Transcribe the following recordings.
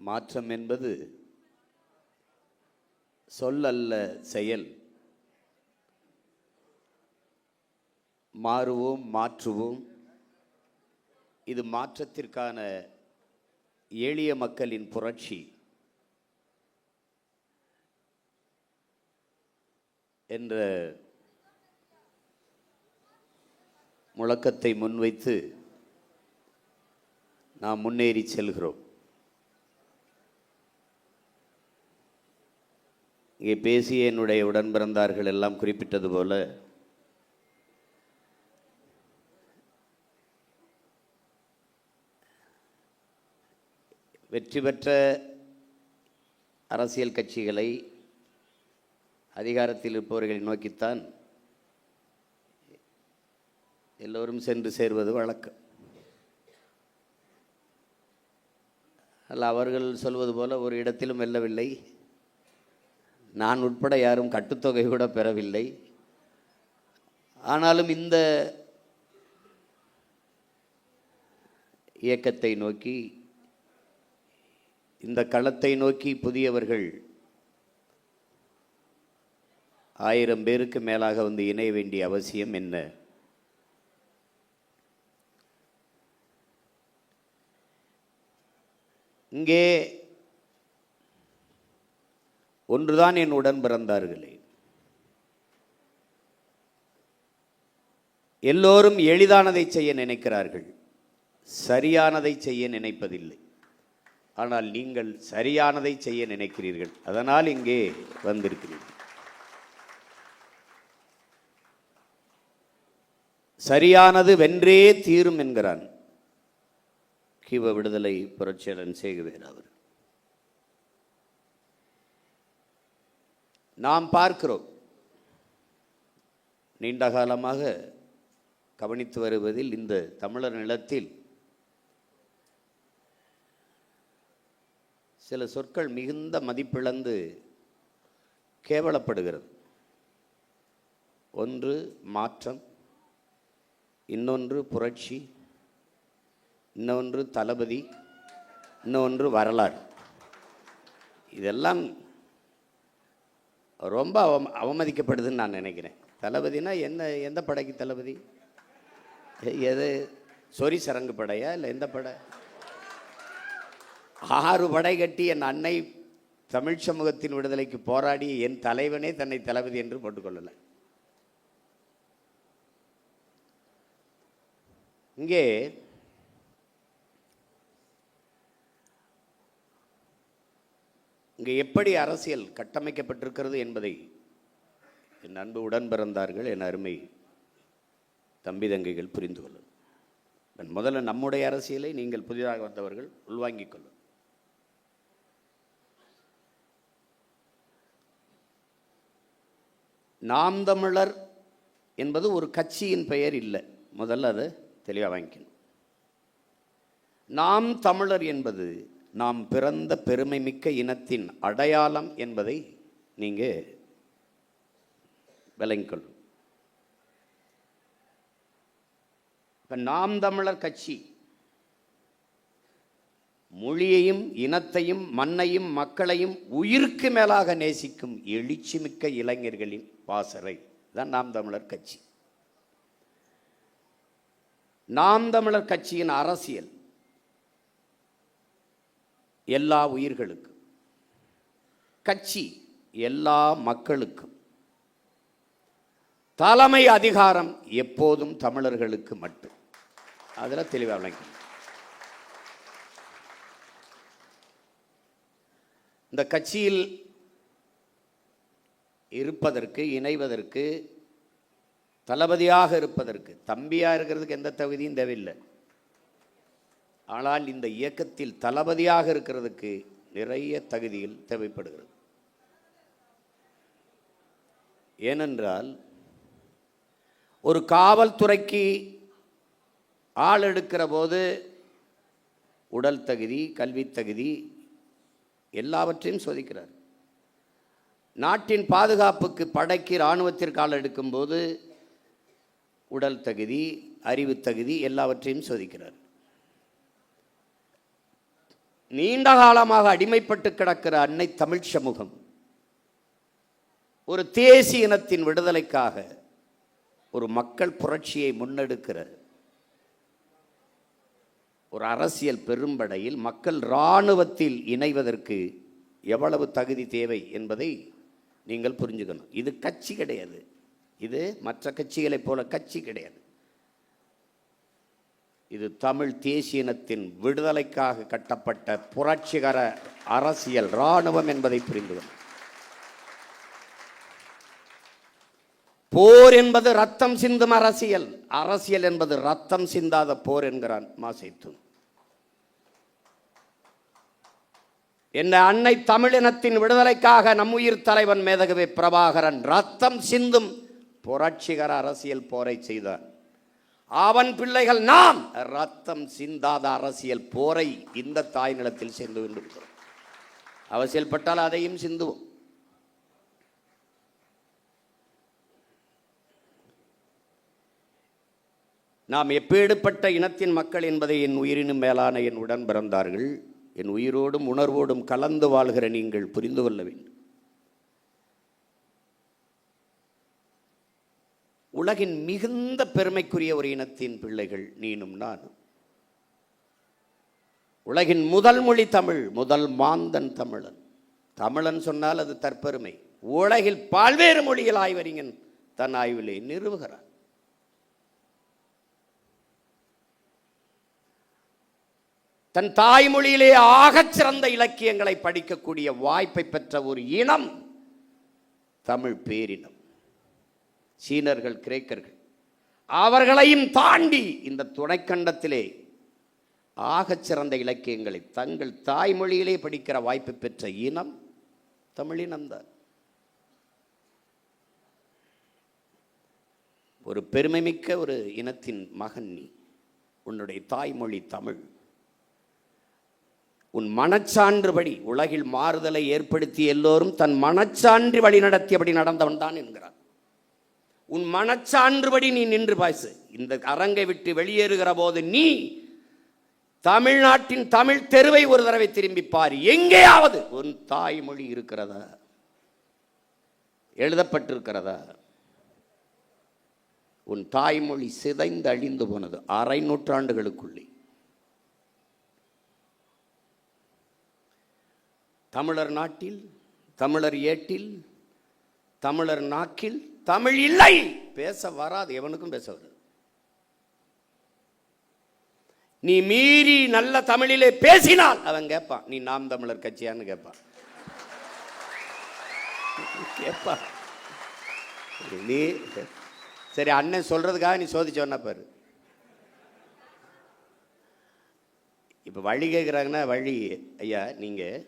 மாற்றம் என்பது சொல் அல்ல, செயல். மாறுவோம், மாற்றுவோம். இது மாற்றத்திற்கான எளிய மக்களின் புரட்சி என்ற முழக்கத்தை முன்வைத்து நாம் முன்னேறி செல்கிறோம். இங்கே பேசிய என்னுடைய உடன் பிறந்தார்கள் எல்லாம் குறிப்பிட்டது போல வெற்றி பெற்ற அரசியல் கட்சிகளை அதிகாரத்தில் இருப்பவர்களை நோக்கித்தான் எல்லோரும் சென்று சேர்வது வழக்கம். அல்ல, அவர்கள் சொல்வது போல ஒரு இடத்திலும் வெல்லவில்லை. நான் உட்பட யாரும் கட்டுத்தொகை கூட பெறவில்லை. ஆனாலும் இந்த இயக்கத்தை நோக்கி, இந்த களத்தை நோக்கி புதியவர்கள் 1000 பேருக்கு மேலாக வந்து இணைய வேண்டிய அவசியம் என்ன? இங்கே ஒன்றுதான் என் உடன் பிறந்தார்களே, எல்லோரும் எளிதானதை செய்ய நினைக்கிறார்கள், சரியானதை செய்ய நினைப்பதில்லை. ஆனால் நீங்கள் சரியானதை செய்ய நினைக்கிறீர்கள், அதனால் இங்கே வந்திருக்கிறீர்கள். சரியானது வென்றே தீரும் என்கிறான் கிவ விடுதலை புரட்சியாளன் சேகுவேர் அவர். நாம் பார்க்கிறோம், நீண்ட காலமாக கவனித்து வருவதில் இந்த தமிழர் நிலத்தில் சில சொற்கள் மிகுந்த மதிப்பிழந்து கேவலப்படுகிறது. ஒன்று மாற்றம், இன்னொன்று புரட்சி, இன்னொன்று தளபதி, இன்னொன்று வரலாறு. இதெல்லாம் ரொம்ப அவமதிக்கப்படுதுன்னு நான் நினைக்கிறேன். தளபதினா என்ன? எந்த படைக்கு தளபதி? எது சொரி சரங்கு படையா இல்லை எந்த படை? 6 படை கட்டி என் அன்னை தமிழ் சமூகத்தின் விடுதலைக்கு போராடி என் தலைவனே தன்னை தளபதி என்று போட்டுக்கொள்ளலை. இங்கே எப்படி அரசியல் கட்டமைக்கப்பட்டிருக்கிறது என்பதை என் அன்பு உடன் பிறந்தார்கள், என் அருமை தம்பி தங்கைகள் புரிந்து கொள்ளும். முதல்ல நம்முடைய அரசியலை நீங்கள் புதிதாக வந்தவர்கள் உள்வாங்கிக் கொள்ளும். நாம் தமிழர் என்பது ஒரு கட்சியின் பெயர் இல்லை. முதல்ல அதை தெளிவாக வாங்கிக்கணும். நாம் தமிழர் என்பது நாம் பிறந்த பெருமை மிக்க இனத்தின் அடையாளம் என்பதை நீங்கள் விளங்கிக் கொள்ளும். இப்போ நாம் தமிழர் கட்சி மொழியையும் இனத்தையும் மண்ணையும் மக்களையும் உயிருக்கு மேலாக நேசிக்கும் எழுச்சி மிக்க இளைஞர்களின் பாசறை தான் நாம் தமிழர் கட்சி. நாம் தமிழர் கட்சியின் அரசியல் எல்லா உயிர்களுக்கும், கட்சி எல்லா மக்களுக்கும், தலைமை அதிகாரம் எப்போதும் தமிழர்களுக்கு மட்டும். அதில் தெளிவாக விளங்கி இந்த கட்சியில் இருப்பதற்கு, இணைவதற்கு, தளபதியாக இருப்பதற்கு, தம்பியாக இருக்கிறதுக்கு எந்த தகுதியும் தேவையில்லை. ஆனால் இந்த இயக்கத்தில் தளபதியாக இருக்கிறதுக்கு நிறைய தகுதிகள் தேவைப்படுகிறது. ஏனென்றால் ஒரு காவல்துறைக்கு ஆள் எடுக்கிற போது உடல் தகுதி, கல்வி தகுதி எல்லாவற்றையும் சோதிக்கிறார். நாட்டின் பாதுகாப்புக்கு, படைக்கு, இராணுவத்திற்கு ஆள் எடுக்கும்போது உடல் தகுதி, அறிவு தகுதி எல்லாவற்றையும் சோதிக்கிறார். நீண்ட காலமாக அடிமைப்பட்டு கிடக்கிற அன்னை தமிழ் சமூகம் ஒரு தேசிய இனத்தின் விடுதலைக்காக ஒரு மக்கள் புரட்சியை முன்னெடுக்கிற ஒரு அரசியல் பெரும்படையில் மக்கள் இராணுவத்தில் இணைவதற்கு எவ்வளவு தகுதி தேவை என்பதை நீங்கள் புரிஞ்சுக்கணும். இது கட்சி கிடையாது, இது மற்ற கட்சிகளைப் போல கட்சி கிடையாது. இது தமிழ் தேசிய இனத்தின் விடுதலைக்காக கட்டப்பட்ட புரட்சிகர அரசியல் இராணுவம் என்பதை புரிந்து கொள்ளும். போர் என்பது ரத்தம் சிந்தும் அரசியல், அரசியல் என்பது ரத்தம் சிந்தாத போர் என்கிறான் மாசேத்து. என்ன அன்னை தமிழினத்தின் விடுதலைக்காக நம்முயிர் தலைவன் மேதகவே பிரபாகரன் ரத்தம் சிந்தும் புரட்சிகர அரசியல் போரை செய்தான். அவன் பிள்ளைகள் நாம் ரத்தம் சிந்தாத அரசியல் போரை இந்த தாய் நிலத்தில் செய்து கொண்டிருக்கிறோம். அவசியல் பட்டால் அதையும் சிந்துவோம். நாம் எப்பேடுபட்ட இனத்தின் மக்கள் என்பதை என் உயிரினும் மேலான என் உடன் பிறந்தார்கள், என் உயிரோடும் உணர்வோடும் கலந்து வாழ்கிற நீங்கள் புரிந்து கொள்ள வேண்டும். உலகின் மிகுந்த பெருமைக்குரிய ஒரு இனத்தின் பிள்ளைகள் நீனும் நானும். உலகின் முதல் மொழி தமிழ், முதல் மாந்தன் தமிழன். தமிழன் சொன்னால் அது தற்பெருமை. உலகில் பல்வேறு மொழிகள் ஆய்வறிஞன் தன் ஆய்விலே நிறுவுகிறார். தன் தாய்மொழியிலே ஆகச் சிறந்த இலக்கியங்களை படிக்கக்கூடிய வாய்ப்பை பெற்ற ஒரு இனம் தமிழ் பேரினம். சீனர்கள், கிரேக்கர்கள் அவர்களையும் தாண்டி இந்த துணைக்கண்டத்திலே ஆகச் சிறந்த இலக்கியங்களை தங்கள் தாய்மொழியிலே படிக்கிற வாய்ப்பு பெற்ற இனம் தமிழினம்தான். ஒரு பெருமைமிக்க ஒரு இனத்தின் மகன் நீ. உன்னுடைய தாய்மொழி தமிழ். உன் மனச்சான்றுபடி உலகில் மாறுதலை ஏற்படுத்தி எல்லோரும் தன் மனச்சான்று வழி நடத்தியபடி நடந்தவன் தான் என்கிறார். உன் மனச்சான்றுபடி நீ நின்று பாய்சு. இந்த அரங்கை விட்டு வெளியேறுகிற போது நீ தமிழ்நாட்டின் தமிழ் தெருவை ஒரு தடவை திரும்பி பார். எங்கேயாவது உன் தாய்மொழி இருக்கிறதா, எழுதப்பட்டிருக்கிறதா? உன் தாய்மொழி சிதைந்து அழிந்து போனது அரை நூற்றாண்டுகளுக்குள்ளே. தமிழர் நாட்டில், தமிழர் ஏட்டில், தமிழர் நாக்கில் தமிழ் இல்லை. பேச வராது, எவனுக்கும் பேச வராது. நீ மீறி நல்ல தமிழிலே பேசினால் அவன் கேட்பான், நீ நாம் தமிழர் கட்சியான்னு கேட்பான். கேட்பான். நீ சரி அண்ணன் சொல்றதுக்காக நீ சோதிச்சோன்னா பாரு. இப்போ வழி கேட்குறாங்கன்னா, வழி ஐயா நீங்கள்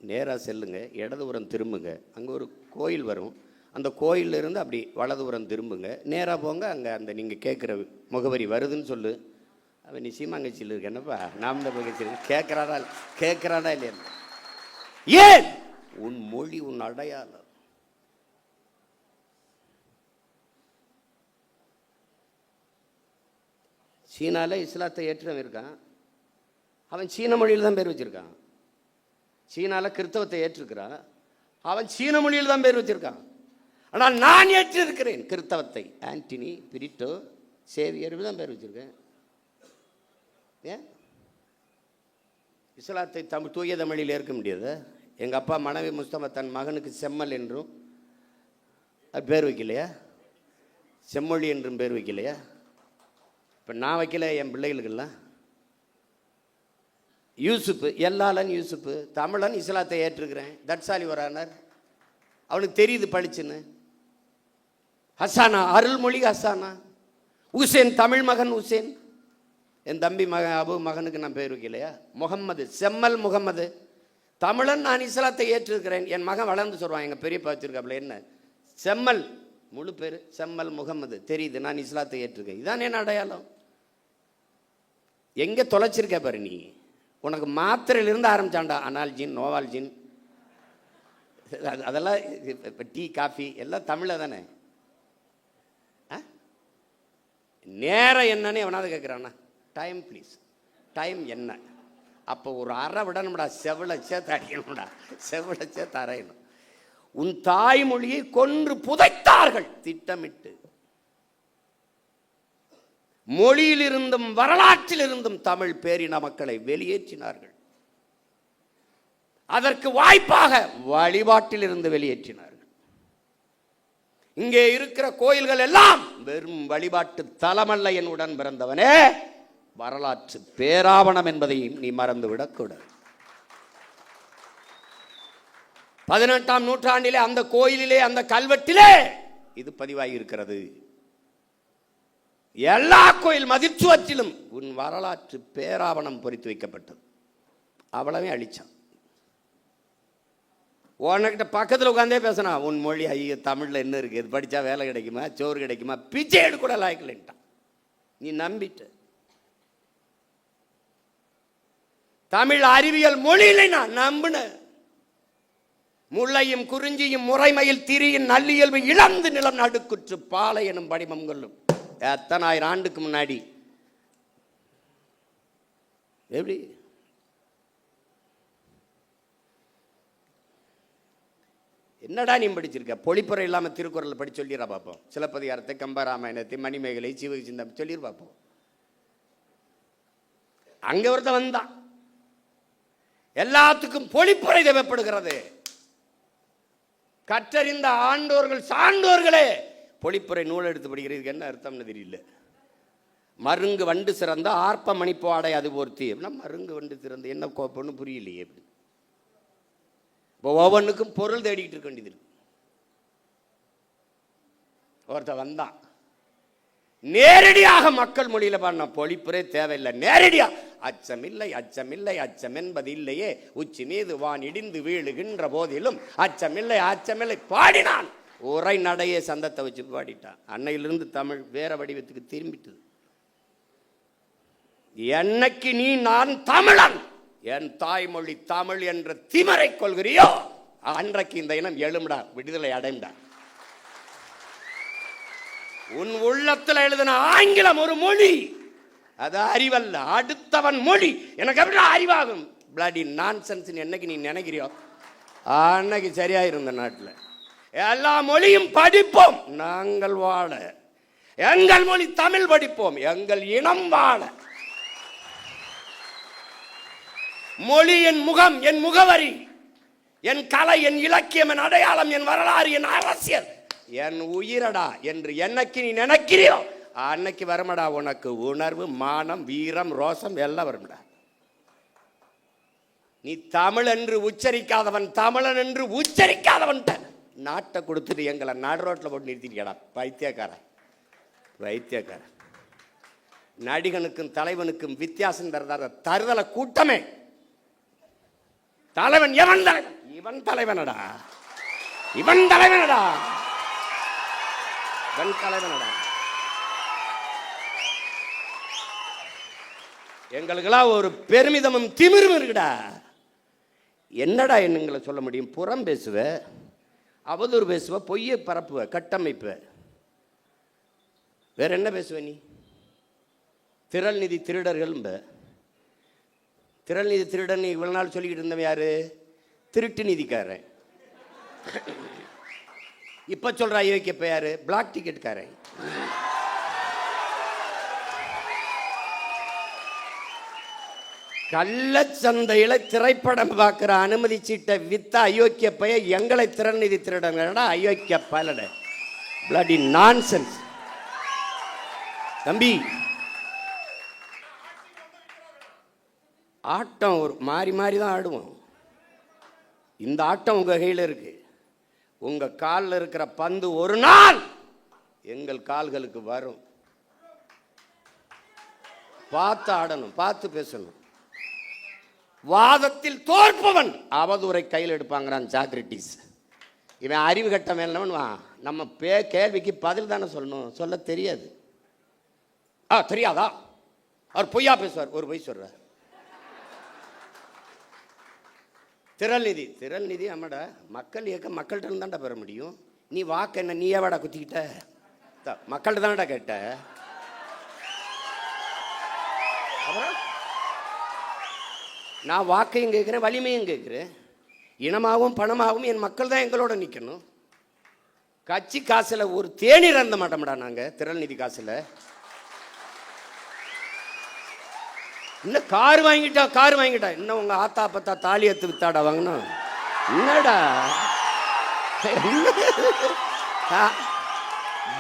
நேராக செல்லுங்க, இடதுபுறம் திரும்புங்க, அங்கே ஒரு கோயில் வரும், அந்த கோயிலிருந்து அப்படி வலதுபுறம் திரும்புங்க, நேராக போங்க, அங்கே அந்த நீங்கள் கேட்குற முகவரி வருதுன்னு சொல்லு. அவன் நீ சீமாங்கட்சியில் இருக்க என்னப்பா, நாம் தான் கட்சியில் கேட்குறானா இல்லையா? ஏன்? உன் மொழி, உன் அடையாளம். சீனாவில் இஸ்லாத்தை ஏற்றவன் இருக்கான், அவன் சீன மொழியில் தான் பேர் வச்சிருக்கான். சீனாவில் கிறிஸ்தவத்தை ஏற்றிருக்கிறான், அவன் சீன மொழியில் தான் பேர் வச்சிருக்கான். ஆனால் நான் ஏற்றிருக்கிறேன் கிறிஸ்தவத்தை, ஆண்டனி, பிரிட்டோ, சேவியர் தான் பேர் வச்சிருக்கேன். ஏன் இஸ்லாத்தை தூய தமிழில் ஏற்க முடியாது? எங்கள் அப்பா மனைவி முஸ்தபா தன் மகனுக்கு செம்மல் என்றும் அது பேர் வைக்கலையா? செம்மொழி என்றும் பேர் வைக்கலையா? இப்போ நான் வைக்கல, என் பிள்ளைகளுக்கெல்லாம். யூசுப்பு, எல்லாலன் யூசுப்பு, தமிழன், இஸ்லாத்தை ஏற்றுக்கிறேன், தட்சாலி வரானர், அவனுக்கு தெரியுது பழிச்சுன்னு. ஹசானா, அருள்மொழி ஹசானா. உசேன், தமிழ் மகன் உசேன், என் தம்பி மகன் அபு மகனுக்கு நான் பேர் வைக்கலையா? முகம்மது, செம்மல் முகம்மது, தமிழன், நான் இஸ்லாத்தை ஏற்றிருக்கிறேன். என் மகன் வளர்ந்து சொல்லுவான், எங்கள் பெரியப்பா வச்சிருக்காப்புல, என்ன செம்மல், முழு பேர் செம்மல் முகம்மது, தெரியுது நான் இஸ்லாத்தை ஏற்றிருக்கேன். இதான் என் அடையாளம். எங்கே தொலைச்சிருக்க பாரு நீ. உனக்கு மாத்திரையிலிருந்து ஆரம்பிச்சான்டா, அனால்ஜின், நோவால்ஜின், அதெல்லாம் இப்போ டீ காஃபி எல்லாம் தமிழில் தானே. நேரம் என்னன்னு எவனாவது கேட்குறானா? டைம் ப்ளீஸ், டைம் என்ன? அப்போ ஒரு அறை விடணும்டா, செவில சேர்த்து அடிக்கணும்டா, செவில சேர்த்து அறையணும். உன் தாய்மொழியை கொன்று புதைத்தார்கள் திட்டமிட்டு. மொழியிலிருந்தும் வரலாற்றிலிருந்தும் தமிழ் பேரின மக்களை வெளியேற்றினார்கள். அதற்கு வாய்ப்பாக வழிபாட்டில் இருந்து வெளியேற்றினார்கள். இங்கே இருக்கிற கோயில்கள் எல்லாம் வெறும் வழிபாட்டு தலமல்ல. என் உடன் பிறந்தவனே, வரலாற்று பேராவணம் என்பதையும் நீ மறந்துவிடக்கூடாது. 18ஆம் நூற்றாண்டிலே அந்த கோயிலிலே, அந்த கல்வெட்டிலே இது பதிவாகி இருக்கிறது. எல்லா கோயில் மதிச்சுவற்றிலும் உன் வரலாற்று பேராவணம் பொறித்து வைக்கப்பட்டது. அவ்வளவே அழிச்சான். உனக்கிட்ட பக்கத்தில் உட்காந்தே பேசினா, உன் மொழி ஐயோ தமிழில் என்ன இருக்குது, இது படித்தா வேலை கிடைக்குமா, சோறு கிடைக்குமா, பிச்சை எடுக்கூட லாய்க்கலன்ட்டான். நீ நம்பிட்ட. தமிழ் அறிவியல் மொழியில நான் நம்பின. முல்லையும் குறிஞ்சியும் முறைமையில் திரியின் நல்லியல்பு இழந்து நிலம் நடுக்குற்று பாலை எனும் படிமம் கொள்ளும். எத்தனை ஆயிரம் ஆண்டுக்கு முன்னாடி. எப்படி என்னடா நீ படிச்சிருக்க? பொழிப்புரை இல்லாமல் திருக்குறள் படி சொல்லிடுறா பார்ப்போம். சிலப்பதிகாரத்தை, கம்பராமாயணத்தை, மணிமேகலை, சிவகசிந்தம் சொல்லிடு பார்ப்போம். அங்க ஒருத்த வந்தான். எல்லாத்துக்கும் பொழிப்புரை தேவைப்படுகிறது. கற்றறிந்த ஆண்டோர்கள் சான்றோர்களே பொழிப்புரை நூல் எடுத்து படிக்கிறதுக்கு என்ன அர்த்தம்னு தெரியல. மருங்கு வண்டு சிறந்த ஆர்ப்ப மணிப்பாடை அது போர்த்தி. மருங்கு வண்டு சிறந்த என்ன கோப்பன்னு புரியலையே. இப்போ ஒவ்வொன்றுக்கும் பொருள் தேடிக்கிட்டு இருக்க வேண்டியது இருக்கு. ஒருத்த வந்தான், நேரடியாக மக்கள் மொழியில பாடின பொழிப்புரை தேவையில்லை. நேரடியா அச்சமில்லை அச்சமில்லை அச்சம் என்பது இல்லையே, உச்சி மீது வான் இடிந்து வீழுகின்ற போதிலும் அச்சமில்லை அச்சமில்லை பாடினான். உரை நடையே சந்தத்தை வச்சு பாடிட்டான். அன்னையிலிருந்து தமிழ் வேற வடிவத்துக்கு திரும்பிட்டு. என்னைக்கு நீ நான் தமிழன், என் தாய்மொழி தமிழ் என்ற திமரை கொள்கிறியோ, அன்றைக்கு இந்த இனம் எழும்டா, விடுதலை அடைம்டா. உன் உள்ளத்தில் எழுதின ஆங்கிலம் ஒரு மொழி, அது அறிவல்ல, அடுத்தவன் மொழி. எனக்கு எப்படி அறிவாகும்? பிளடி நான்சென்ஸ் என்னைக்கு நீ நினைக்கிறியோ அன்னைக்கு சரியாயிருந்த நாட்டில். எல்லா மொழியும் படிப்போம், நாங்கள் வாழ. எங்கள் மொழி தமிழ் படிப்போம், எங்கள் இனம் வாழ. மொழி என் முகம், என் முகவரி, என் கலை, என் இலக்கியம், என் அடையாளம், என் வரலாறு, என் அரசியல், என் உயிரடா என்று என்னைக்கு நீ நினைக்கிறியோ அன்னைக்கு வருமடா உனக்கு உணர்வு, மானம், வீரம், ரோசம் எல்லாம் வரும்டா. நீ தமிழ் என்று உச்சரிக்காதவன், தமிழன் என்று உச்சரிக்காதவன் நாட்டை கொடுத்துட்டு எங்களை நாடு ரோட்டில் போட்டு நிறுத்திட்டியடா. பைத்தியக்காரன் பைத்தியக்காரன். நடிகனுக்கும் தலைவனுக்கும் வித்தியாசம் தருதல கூட்டமே. தலைவன் எவன் தலைவன்? இவன் தலைவனடா, இவன் தலைவனடா, இவன் தலைவனடா. எங்களுக்கெல்லாம் ஒரு பெருமிதமும் திமிரும் இருக்குடா. என்னடா என்னங்களை சொல்ல முடியும்? புறம் பேசுவ, அவதூறு பேசுவ, பொய்யை பரப்புவ, கட்டமைப்ப, வேற என்ன பேசுவ நீ? திரள் நிதி திருடர்கள். திரள் நிதி திருடன் இவ்வளவு நாள் சொல்லிக்கிட்டு இருந்தவன் யாரு? திருட்டு நிதிக்காரன். இப்ப சொல்ற ஐயோக்கியப்ப யாரு? பிளாக் டிக்கெட்காரன். கள்ளச்சந்தையில திரைப்படம் பார்க்கிற அனுமதி சீட்டை வித்த அயோக்கிய பைய எங்களை திறன் நிதி திருடங்கடா. அயோக்கிய பலட பிளடி நான்சென்ஸ். தம்பி, ஆட்டம் ஒரு மாறி மாறி தான் ஆடுவோம். இந்த ஆட்டம் உங்க கையில் இருக்கு. உங்க காலில் இருக்கிற பந்து ஒரு நாள் எங்கள் கால்களுக்கு வரும். பார்த்து ஆடணும், பார்த்து பேசணும். வாதத்தில் தோற்பவன் அவதூறை கையில் எடுப்பாங்கிறான் சாக்ரட்டிஸ். இவன் அறிவு கட்ட மேலவன். நம்ம கேள்விக்கு பதில் தானே சொல்லணும், சொல்ல தெரியாது. தெரியாதா? அவர் பொய்யா பேசுவார், ஒரு பொய் சொல்றார். திரள் நிதி, திரள் நிதி ஆமாடா, மக்கள் இயக்கம் மக்கள்கிட்ட தான்டா பெற முடியும். நீ வாக்கு என்ன நீயே வாடா குத்திக்கிட்ட? மக்கள்கிட்ட தானடா கேட்ட. நான் வாக்கையும் கேட்குறேன், வலிமையும் கேட்குறேன். இனமாகவும் பணமாகவும் என் மக்கள் தான் எங்களோட நிற்கணும். கட்சி காசில் ஒரு தேநீர் அருந்த மாட்டோம்டா நாங்கள், திரள் நிதி காசில். இன்னும் கார் வாங்கிட்டா இன்னும் உங்கள் ஆத்தா பத்தா தாலி எடுத்து வித்தாடா வாங்கணும். என்னடா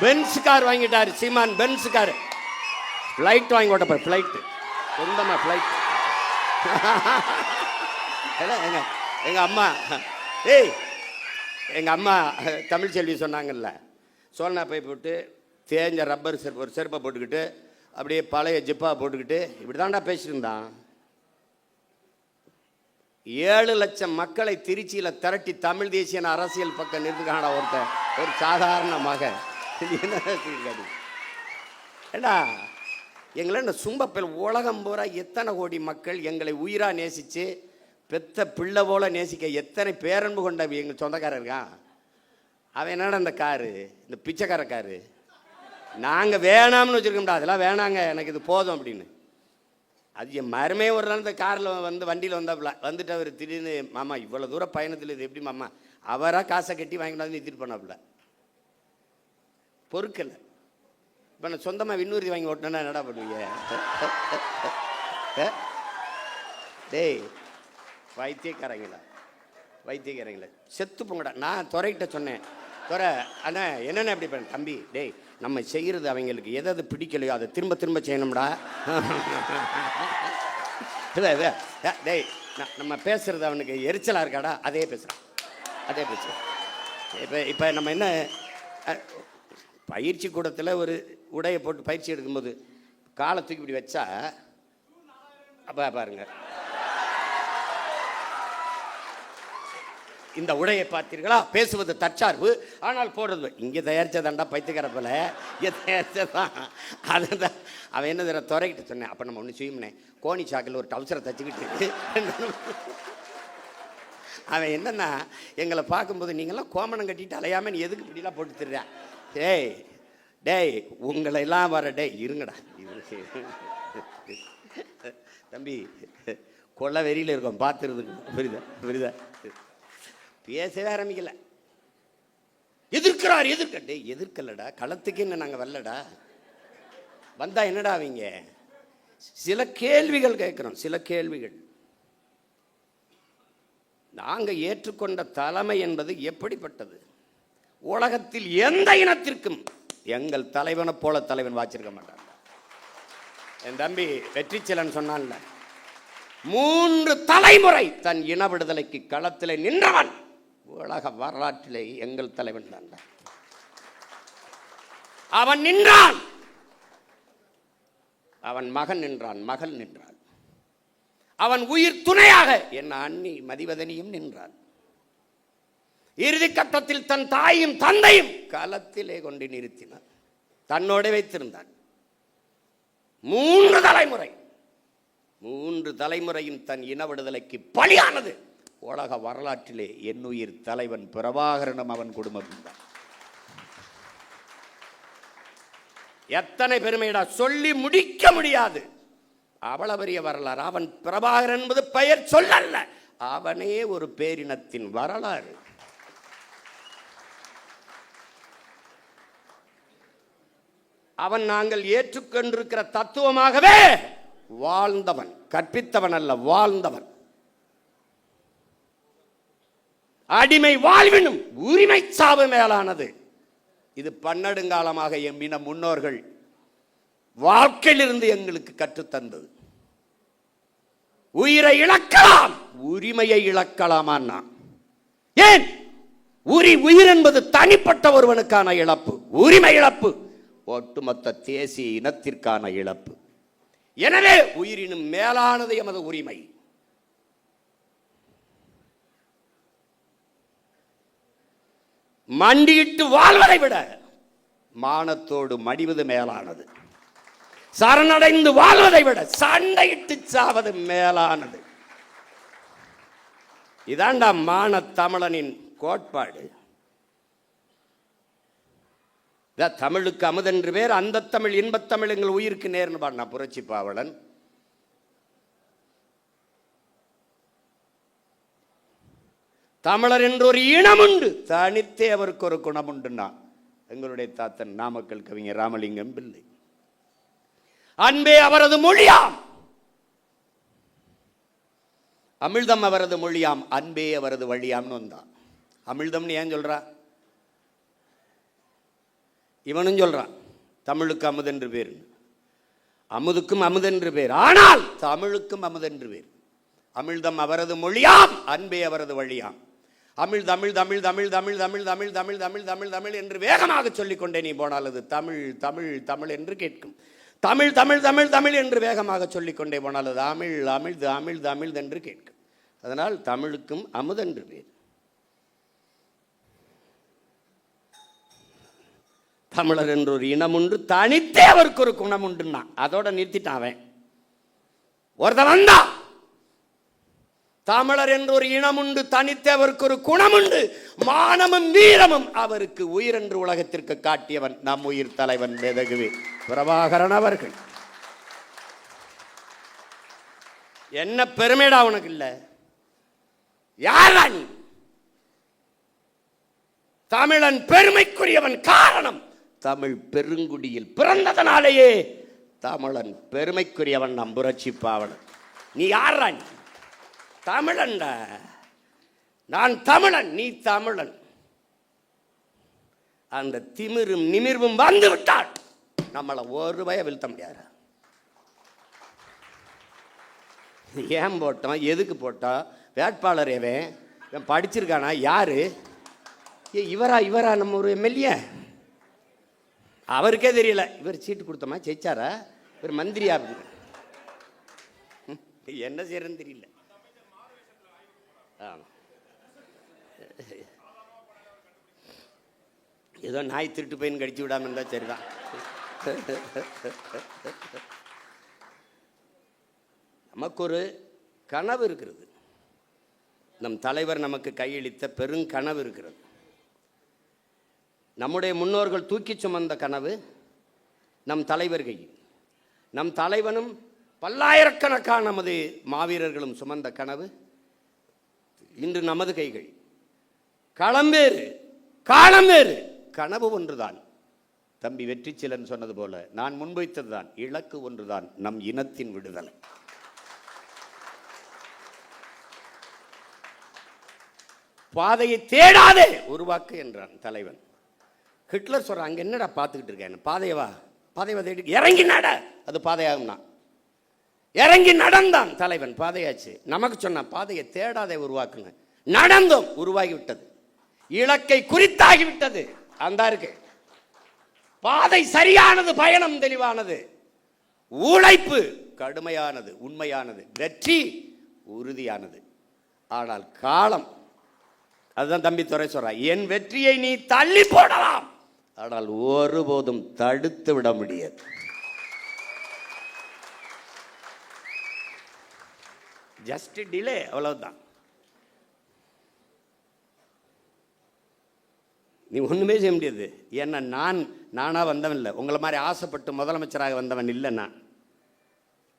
பென்ஸ் கார் வாங்கிட்டாரு சீமான், பென்ஸ் கார். ஃப்ளைட் வாங்கி ஓட்ட போய், ஃப்ளைட்டு சொந்தமாக ஃப்ளைட். எங்கள் அம்மா எங்கள் அம்மா தமிழ்ச்செல்வி சொன்னாங்கல்ல, சோழனா பை போட்டு தேஞ்ச ரப்பர் செருப்பு, ஒரு செருப்பை போட்டுக்கிட்டு அப்படியே பழைய ஜிப்பா போட்டுக்கிட்டு இப்படி தான்டா பேசியிருந்தான். 7 லட்சம் மக்களை திருச்சியில் திரட்டி தமிழ் தேசிய அரசியல் பக்கம் நிறுத்துக்கான ஒருத்தன், ஒரு சாதாரண மகன். ஏண்டா எங்களை இந்த சும்பப்பல் உலகம் பூரா எத்தனை கோடி மக்கள் எங்களை உயிராக நேசித்து பெத்த பிள்ளை போல நேசிக்க எத்தனை பேரன்பு கொண்ட எங்கள் சொந்தக்காரர் இருக்கான். அவன் என்னடா இந்த காரு, இந்த பிச்சைக்கார காரு, நாங்கள் வேணாம்னு வச்சுருக்கோம்டா, அதெல்லாம் வேணாங்க எனக்கு இது போதும் அப்படின்னு. அது என் மருமே ஒரு நாள் இந்த காரில் வண்டியில் வந்தாப்புல வந்துட்டு அவர் திடீர்னு, மாமா இவ்வளோ தூரம் பயணத்தில் இது எப்படி மாமா, அவராக காசை கட்டி வாங்கிட்டு நிறுத்திட்டு போனாப்புல. பொறுக்கலை. இப்போ நான் சொந்தமாக விண்ணூர்த்தி வாங்கி ஓட்டினா என்னடா பண்ணுவீங்க? டேய் வைத்தியக்காரங்களா செத்து போங்கடா. நான் துறைகிட்ட சொன்னேன், துறை அண்ணா என்னென்ன எப்படி பண்ண தம்பி, டேய் நம்ம செய்கிறது அவங்களுக்கு எதாவது பிடிக்கலையோ அதை திரும்ப திரும்ப செய்யணும்டா. டேய் நம்ம பேசுகிறது அவனுக்கு எரிச்சலாக இருக்காடா, அதே பேசுகிறான். இப்போ நம்ம என்ன பயிற்சி கூடத்தில் ஒரு உடையை போட்டு பயிற்சி எடுக்கும்போது காலை தூக்கி இப்படி வச்சா, அப்போ பாருங்க இந்த உடையை பார்த்தீர்களா, பேசுவது தற்சார்பு ஆனால் போடுறது இங்கே தயாரித்ததாண்டா பைத்தியக்காரப்பில், இங்கே தயாரித்ததான். அதுதான் அவன் என்ன தர துறைக்கிட்ட சொன்னேன். அப்போ நம்ம ஒன்று செய்யும்னே, கோணி சாக்கில் ஒரு டவுசரை தச்சுக்கிட்டு அவன் என்னன்னா எங்களை பார்க்கும்போது நீங்களாம் கோமணம் கட்டிட்டு அலையாமல் நீ எதுக்கு இப்படிலாம் போட்டு தர்றேன், டேய் உங்களை எல்லாம் வர இருங்கடா தம்பி, கொள்ள வெறியில் இருக்கோம் பார்த்துருதுக்கு. புரியுதா? பேசவே ஆரம்பிக்கல. எதிர்க்கலடா, களத்துக்கு என்ன நாங்கள் வரலடா. வந்தா என்னடா அவங்க சில கேள்விகள் கேட்குறோம். சில கேள்விகள் நாங்கள் ஏற்றுக்கொண்ட தலைமை என்பது எப்படிப்பட்டது? உலகத்தில் எந்த இனத்திற்கும் எங்கள் தலைவனை போல தலைவன் வாச்சிருக்க மாட்டான். என் தம்பி வெற்றிச்செலன் சொன்னான்ல, 3 தலைமுறை தன் இன விடுதலைக்கு களத்தில் நின்றவன் உலக வரலாற்றிலே எங்கள் தலைவன் தான். அவன் நின்றான், அவன் மகன் நின்றான், மகள் நின்றான், அவன் உயிர் துணையாக என் அண்ணி மதிவதனியும் நின்றான். இறுதி கட்டத்தில் தன் தாயும் தந்தையும் களத்திலே கொண்டு நிறுத்தினார், தன்னோட வைத்திருந்தான். 3 தலைமுறையும் தன் இன விடுதலைக்கு பலியானது உலக வரலாற்றிலே என்னுயிர் தலைவன் பிரபாகரனும் அவன் குடும்பம் தான். எத்தனை பெருமைடா, சொல்லி முடிக்க முடியாது. அவ்வளவு பெரிய வரலாறு. அவன் பிரபாகரன் என்பது பெயர் சொல்லல்ல, அவனே ஒரு பேரினத்தின் வரலாறு. அவன் நாங்கள் ஏற்றுக்கொண்டிருக்கிற தத்துவமாகவே வாழ்ந்தவன், கற்பித்தவன் அல்ல, வாழ்ந்தவன். அடிமை வாழ்வினும் உரிமை சாவு மேலானது. இது பன்னெடுங்காலமாக எம்மின முன்னோர்கள் வாழ்க்கையிலிருந்து எங்களுக்கு கற்றுத்தந்தது. உயிரை இழக்கலாம், உரிமையை இழக்கலாமா? ஏன்? உயிர் என்பது தனிப்பட்ட ஒருவனுக்கான இழப்பு, உரிமை இழப்பு ஒட்டுமொத்த தேசிய இனத்திற்கான இழப்பு. எனவே உயிரினும் மேலானது எமது உரிமை. மண்டியிட்டு வாழ்வதை விட மானத்தோடு மடிவது மேலானது. சரணடைந்து வாழ்வதை விட சண்டையிட்டு சாவது மேலானது. இதாண்டா மான தமிழனின் கோட்பாடு. தமிழுக்கு அமுதென்று பேர், அந்த தமிழ் இன்பத்தமிழ் எங்கள் உயிருக்கு நேர்னு பாடினா புரட்சி பாவலன். தமிழர் என்ற ஒரு இனம் உண்டு, தனித்தே அவருக்கு ஒரு குணம் உண்டுன்னா எங்களுடைய தாத்தன் நாமக்கல் கவிஞர் ராமலிங்கம் பிள்ளை. அன்பே அவரது மொழியாம், அமிழ்தம் அவரது மொழியாம், அன்பே அவரது வழியாம்னு வந்தான். அமிழ்தம்னு ஏன் சொல்றா? இவனும் சொல்றான் தமிழுக்கு அமுதென்று பேர், அமுதுக்கும் அமுதென்று பேர், ஆனால் தமிழுக்கும் அமுதென்று பேர். அமிழ்தம் அவரது மொழியாம், அன்பே அவரது வழியாம். அமிழ் தமிழ் தமிழ் தமிழ் தமிழ் தமிழ் தமிழ் தமிழ் தமிழ் தமிழ் தமிழ் என்று வேகமாக சொல்லிக்கொண்டே நீ போனால் அது தமிழ் தமிழ் தமிழ் என்று கேட்கும். தமிழ் தமிழ் தமிழ் தமிழ் என்று வேகமாக சொல்லிக்கொண்டே போனால் அது அமிழ் அமிழ்து அமிழ்து அமிழ்து என்று கேட்கும். அதனால் தமிழுக்கும் அமுதென்று பேர். தமிழர் என்ற ஒரு இனம் உண்டு, தனித்தே அவருக்கு ஒரு குணம் உண்டுன்னா அதோட நிறுத்திட்டான் அவன். ஒருத்தன் வந்தா தமிழர் என்ற ஒரு இனம் உண்டு, தனித்தே அவருக்கு ஒரு குணம் உண்டு, மானமும் வீரமும் அவருக்கு உயிர் என்று உலகத்திற்கு காட்டியவன் நம் உயிர் தலைவன் மேதகுவே பிரபாகரன் அவர்கள். என்ன பெருமைடா உனக்கு இல்ல? யாரா நீ? தமிழன் பெருமைக்குரியவன். காரணம் தமிழ் பெருங்குடியில் பிறந்ததனாலேயே தமிழன் பெருமைக்குரியவன். நம் புரட்சி பாவலன். நீ யாரா? நீ தமிழன். நான் தமிழன், நீ தமிழன். அந்த திமிரும் நிமிர்வும் வந்து விட்டால் நம்மளை ஒரு பய வீழ்த்த முடியாது. ஏன் போட்டோம், எதுக்கு போட்டோம், வேட்பாளர் எவன் படிச்சிருக்கானா, யாரு இவரா நம்ம ஒரு எம்எல்ஏ அவருக்கே தெரியல. இவர் சீட்டு கொடுத்தோமா, ஜெயிச்சாரா, இவர் மந்திரியா, என்ன செய்யறதுன்னு தெரியல. ஏதோ நாய் திருட்டு போயின்னு கடிச்சு விடாம இருந்தா சரிதான். நமக்கு ஒரு கனவு இருக்கிறது, நம் தலைவர் நமக்கு கையளித்த பெருங்கனவு இருக்கிறது. நம்முடைய முன்னோர்கள் தூக்கி சுமந்த கனவு நம் தலைவர் கையில். நம் தலைவனும் பல்லாயிரக்கணக்கான நமது மாவீரர்களும் சுமந்த கனவு இன்று நமது கைகள். களம் வேறு, காலம் வேறு, கனவு ஒன்றுதான். தம்பி வெற்றிச்செலன் சொன்னது போல நான் முன்வைத்ததுதான், இலக்கு ஒன்றுதான், நம் இனத்தின் விடுதலை. பாதையை தேடாதே உருவாக்கு என்றான் தலைவன். ஹிட்லர் சொல்றான், அங்க என்னடா பார்த்துக்கிட்டு இருக்கேன், பாதையவா தேடி இறங்கி நட, அது பாதையாகும்னா. இறங்கி நடந்தான் தலைவன், பாதையாச்சு. நமக்கு சொன்ன பாதையை தேடாதே உருவாக்குங்க, நடந்தோம், உருவாகிவிட்டது, இலக்கை குறித்தாகிவிட்டது. அந்த இருக்கு பாதை சரியானது, பயணம் தெளிவானது, உழைப்பு கடுமையானது, உண்மையானது, வெற்றி உறுதியானது. ஆனால் காலம், அதுதான் தம்பி துரை சொல்ற, என் வெற்றியை நீ தள்ளி போடலாம், ஆனால் ஒருபோதும் தடுத்து விட முடியாது. ஜஸ்ட் டிலே, அவ்வளவுதான். நீ ஒண்ணுமே செய்ய முடியாது. ஏன்னா நானா வந்தவன் இல்லை, உங்களை மாதிரி ஆசைப்பட்டு முதலமைச்சராக வந்தவன் இல்லை. நான்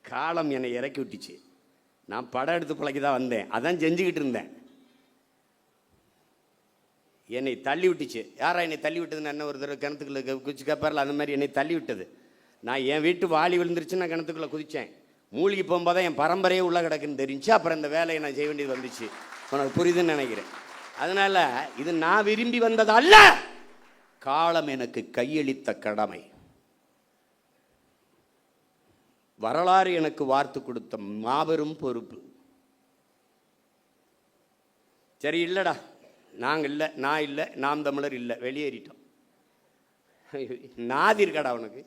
காலம் என்னை இறக்கி விட்டுச்சு. நான் படம் எடுத்து பிழைக்கு தான் வந்தேன், அதான் செஞ்சுக்கிட்டு இருந்தேன். என்னை தள்ளி விட்டுச்சு. யாரா என்னை தள்ளி விட்டதுன்னு என்ன, ஒரு தடவை கிணத்துக்குள்ள குச்சி கேப்பாரில் அந்த மாதிரி என்னை தள்ளி விட்டது. நான் என் வீட்டு வாளி விழுந்துருச்சு, நான் கிணத்துக்குள்ளே குதித்தேன். மூழ்கி போகும்போது தான் என் பரம்பரையே உள்ளே கிடக்குன்னு தெரிஞ்சு அப்புறம் இந்த வேலையை நான் செய்ய வேண்டியது வந்துச்சு. உனக்கு புரியுதுன்னு நினைக்கிறேன். அதனால் இது நான் விரும்பி வந்தது அல்ல, காலம் எனக்கு கையளித்த கடமை. வரலாறு எனக்கு வார்த்து கொடுத்த மாபெரும் பொறுப்பு. சரி, இல்லைடா, நாங்கள் இல்லை, நான் இல்லை, நாம் தமிழர் இல்லை, வெளியேறிட்டோம். நாதி இருக்கடா உனக்கு.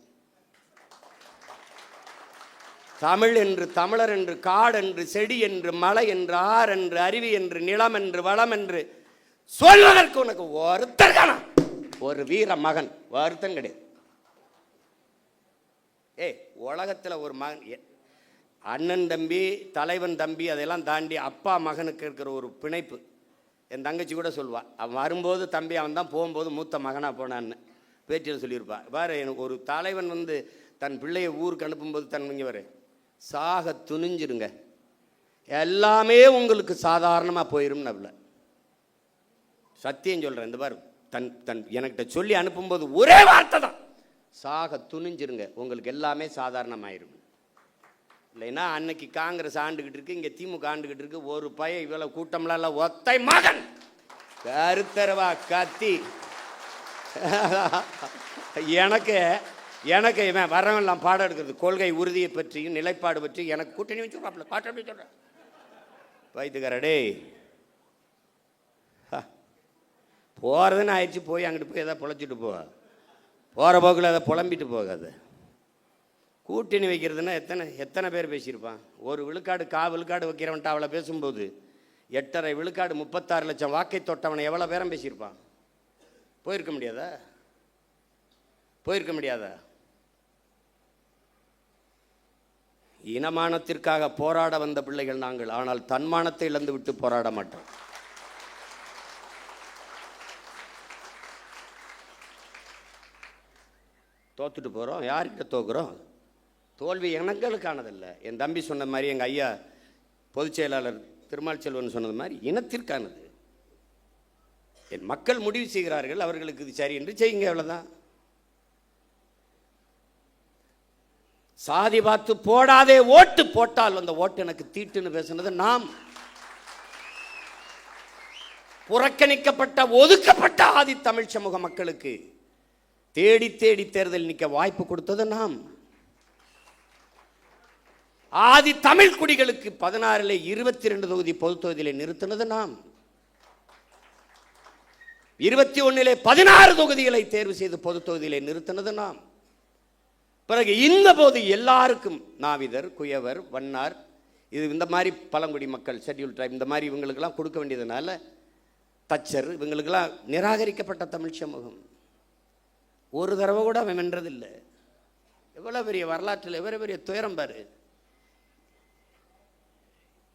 தமிழ் என்று, தமிழர் என்று, காடு என்று, செடி என்று, மலை என்று, ஆறு என்று, அருவி என்று, நிலம் என்று, வளம் என்று சொல்வதற்கு உனக்கு ஒருத்தர் தானா? ஒரு வீர மகன் ஒருத்தன் கிடையாது. உலகத்தில் ஒரு மகன், அண்ணன் தம்பி, தலைவன் தம்பி, அதெல்லாம் தாண்டி அப்பா மகனுக்கு இருக்கிற ஒரு பிணைப்பு. என் தங்கச்சி கூட சொல்வாள், அவன் வரும்போது தம்பி அவன் தான், போகும்போது மூத்த மகனாக போனான்னு பேச்சியில் சொல்லியிருப்பாள். வேறு எனக்கு ஒரு தலைவன் தன் பிள்ளையை ஊருக்கு அனுப்பும்போது இங்கே வர சாக துணிஞ்சிருங்க, எல்லாமே உங்களுக்கு சாதாரணமாக போயிடும். நபல சத்தியம் சொல்கிறேன். இந்த பாரு, எனக்கிட்ட சொல்லி அனுப்பும்போது ஒரே வார்த்தை தான், சாக துணிஞ்சிருங்க, உங்களுக்கு எல்லாமே சாதாரணமாயிரும். இல்லைன்னா அன்னைக்கு காங்கிரஸ் ஆண்டுகிட்டு இருக்கு, இங்கே திமுக ஆண்டுகிட்டு இருக்கு, ஒரு பையன் இவ்வளோ கூட்டம்லாம் இல்லை, ஒத்தை மகன் கருத்தரவா கத்தி எனக்கு இவன் வரவெல்லாம் பாடம் எடுக்கிறது, கொள்கை உறுதியை பற்றியும் நிலைப்பாடு பற்றி எனக்கு கூட்டணி வச்சு பாட்டு அப்படி சொல்கிறேன். வைத்துக்காரடே போகிறதுன்னு ஆயிடுச்சு, போய் அங்கிட்டு போய் எதாவது பொழைச்சிட்டு போவா, போகிற போக்கில் அதை புலம்பிட்டு போகாது. கூட்டணி வைக்கிறதுனா எத்தனை பேர் பேசியிருப்பான்? ஒரு விழுக்காடு விழுக்காடு வைக்கிறவன்ட்டு அவளை பேசும்போது 8.5 விழுக்காடு 36 லட்சம் வாக்கை தொட்டவனை எவ்வளோ பேரம் பேசியிருப்பான்? போயிருக்க முடியாதா? இனமானத்திற்காக போராட வந்த பிள்ளைகள் நாங்கள், ஆனால் தன்மானத்தை இழந்து விட்டு போராட மாட்டோம். தோத்துட்டு போகிறோம், யார்கிட்ட தோக்குறோம்? தோல்வி எங்களுக்கானதில்லை. என் தம்பி சொன்ன மாதிரி, எங்கள் ஐயா பொதுச் செயலாளர் திருமால் செல்வன் சொன்னது மாதிரி, இனத்திற்கானது. என் மக்கள் முடிவு செய்கிறார்கள், அவர்களுக்கு இது சரி என்று செய்யுங்க, அவ்வளோதான். சாதி பார்த்து போடாதே ஓட்டு, போட்டால் அந்த ஓட்டு எனக்கு தீட்டுன்னு பேசுனது நாம். புறக்கணிக்கப்பட்ட ஒதுக்கப்பட்ட ஆதி தமிழ் சமூக மக்களுக்கு தேடி தேடி தேர்தல் நிற்க வாய்ப்பு கொடுத்தது நாம். ஆதி தமிழ் குடிகளுக்கு 16 22 தொகுதி பொது தொகுதியிலே நிறுத்தினது நாம். 21 16 தொகுதிகளை தேர்வு செய்து பொது தொகுதியிலே நிறுத்தினது நாம். பிறகு இந்த போது எல்லாருக்கும் நாவிதர், குயவர், வண்ணார், இது இந்த மாதிரி பழங்குடி மக்கள், ஷெட்யூல் ட்ரைப், இந்த மாதிரி இவங்களுக்கெல்லாம் கொடுக்க வேண்டியதுனால, தச்சர், இவங்களுக்கெல்லாம் நிராகரிக்கப்பட்ட தமிழ் சமூகம் ஒரு தடவை கூட அவன் வென்றதில்லை. எவ்வளோ பெரிய வரலாற்றில் எவ்வளோ பெரிய துயரம் பாரு.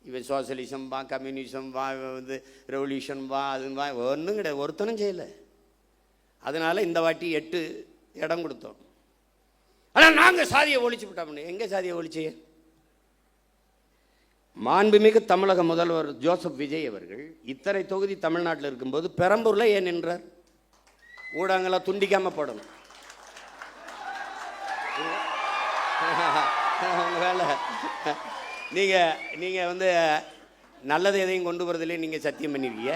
இவன் சோசியலிசம் வா, கம்யூனிசம் வா, ரெவல்யூஷன் வா, அது வா, ஒன்றும் கிடையாது, ஒருத்தனும் செய்யலை. அதனால் இந்த வாட்டி 8 இடம் கொடுத்தோம். ஆனால் நாங்கள் சாதியை ஒழிச்சு விட்டோம். எங்கே சாதியை ஒழிச்சு? மாண்புமிகு தமிழக முதல்வர் ஜோசப் விஜய் அவர்கள் இத்தனை தொகுதி தமிழ்நாட்டில் இருக்கும்போது பெரம்பூரில் ஏன் நின்றார்? ஊடகங்களாக துண்டிக்காமல் போடணும். வேலை நீங்கள் நல்லது எதையும் கொண்டு வரதுலேயும் நீங்கள் சத்தியம் பண்ணியிருக்கீங்க.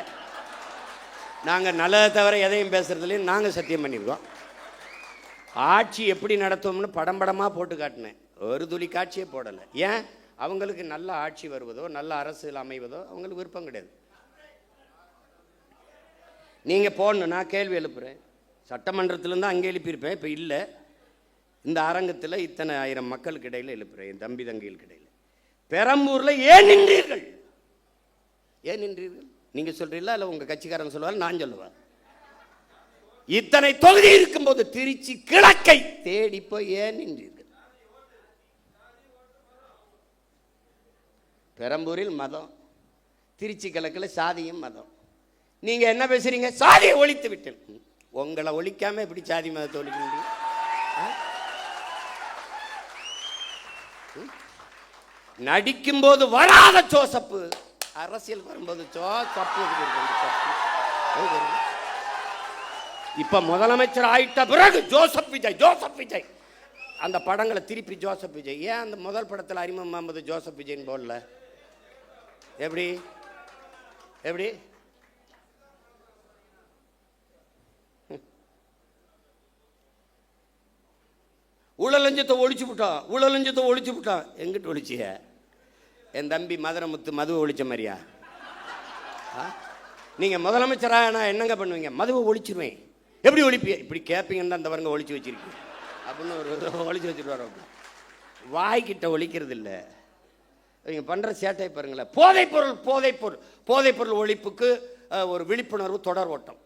நாங்கள் நல்லதை தவிர எதையும் பேசுகிறதுலேயும் நாங்கள் சத்தியம் பண்ணியிருக்கோம். ஆட்சி எப்படி நடத்துவோம்னு படமாக போட்டு காட்டினேன், ஒரு துளி காட்சியே போடலை. ஏன்? அவங்களுக்கு நல்ல ஆட்சி வருவதோ நல்ல அரசியல் அமைவதோ அவங்களுக்கு விருப்பம் கிடையாது. நீங்கள் போடணும், நான் கேள்வி எழுப்புகிறேன். சட்டமன்றத்திலேருந்து அங்கே எழுப்பியிருப்பேன், இப்போ இல்லை. இந்த அரங்கத்தில் இத்தனை ஆயிரம் மக்களுக்கு இடையில் எழுப்புகிறேன், என் தம்பி தங்கைகளுக்கு இடையில். பெரம்பூரில் ஏன் நின்றீர்கள்? நீங்கள் சொல்கிறீங்களா இல்லை உங்கள் கட்சிக்காரங்க சொல்லுவார், நான் சொல்லுவேன்? இத்தனை தொகுதி இருக்கும்போது திருச்சி கிழக்கை தேடி போய் ஏன் நின்றீர்கள்? பெரம்பூரில் மதம், திருச்சி கிழக்கில் சாதியும் மதம். நீங்க என்ன பேசுறீங்க? சாதியை ஒழித்து விட்டேன். உங்களை ஒழிக்காம எப்படி சாதி மதத்தை ஒழிக்க முடியும்? நடிக்கும் போது வராத ஜோசப்பு, அரசியல் வரும்போது ஜோசப்பு. இப்ப முதலமைச்சர் ஆயிட்ட பிறகு ஜோசப் விஜய் அந்த படங்களை திருப்பி ஜோசப் விஜய். ஏன் அந்த முதல் படத்தில் அறிமுகம் முகமது ஜோசப் விஜய்னு போடல? எப்படி எப்படி ஊழலஞ்சத்தை ஒழிச்சு விட்டான். எங்கிட்ட ஒழிச்சிய? என் தம்பி மதுரமுத்து மதுவை ஒழிச்ச மாதிரியா? நீங்க முதலமைச்சராக நான் என்னங்க பண்ணுவீங்க? மதுவை ஒழிச்சிருவேன். எப்படி ஒழிப்பீங்க? இப்படி கேட்பீங்கன்னு அந்த வரங்க ஒழிச்சு வச்சிருக்கீங்க அப்படின்னு ஒரு ஒழிச்சு வச்சுட்டு வரோம். வாய்க்கிட்ட ஒழிக்கிறது இல்லை. இவங்க பண்ற சேட்டை பாருங்களேன். போதைப் பொருள் ஒழிப்புக்கு ஒரு விழிப்புணர்வு தொடர் ஓட்டம்.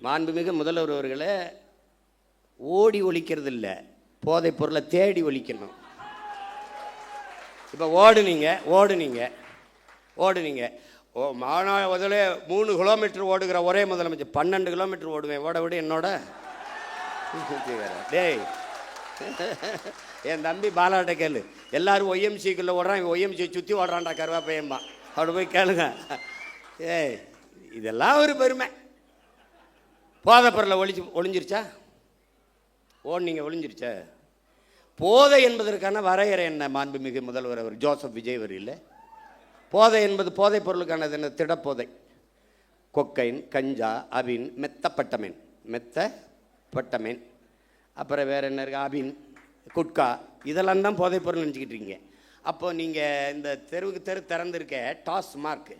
மாண்புமிகு முதல்வர் அவர்களே, ஓடி ஒழிக்கிறது இல்லை, போதைப் பொருளை தேடி ஒழிக்கணும். இப்போ ஓடுனீங்க மாநாடு 3 கிலோமீட்டர் ஓடுகிற ஒரே முதலமைச்சர் 12 கிலோமீட்டர் ஓடுவேன். ஓட விட என்னோட டேய், என் தம்பி பாலாட்ட கேளு. எல்லாரும் ஒய்எம்சிக்குள்ளே ஓடுறான், ஒய்எம்சி சுற்றி ஓடுறான்டா கருவா பையன்மா. அப்படி போய் கேளுங்க. ஏய், இதெல்லாம் ஒரு பெருமை. போதைப்பொருளை ஒளிஞ்சிருச்சா? நீங்கள் ஒளிஞ்சிருச்சா? போதை என்பதற்கான வரையறை என்ன? மாண்புமிகு முதல்வர் அவர் ஜோசப் விஜய் அவர் இல்லை. போதை என்பது போதைப் பொருளுக்கானது என்ன? திடப்போதை. கொக்கைன், கஞ்சா, அபின், மெத்தப்பட்டமேன், அப்புறம் வேறு என்ன இருக்குது? அபின், குட்கா, இதெல்லாம் தான் போதைப் பொருள் நினச்சிக்கிட்டு இருக்கீங்க. அப்போது நீங்கள் இந்த தெருவுக்கு திறந்துருக்க டாஸ்மார்க்,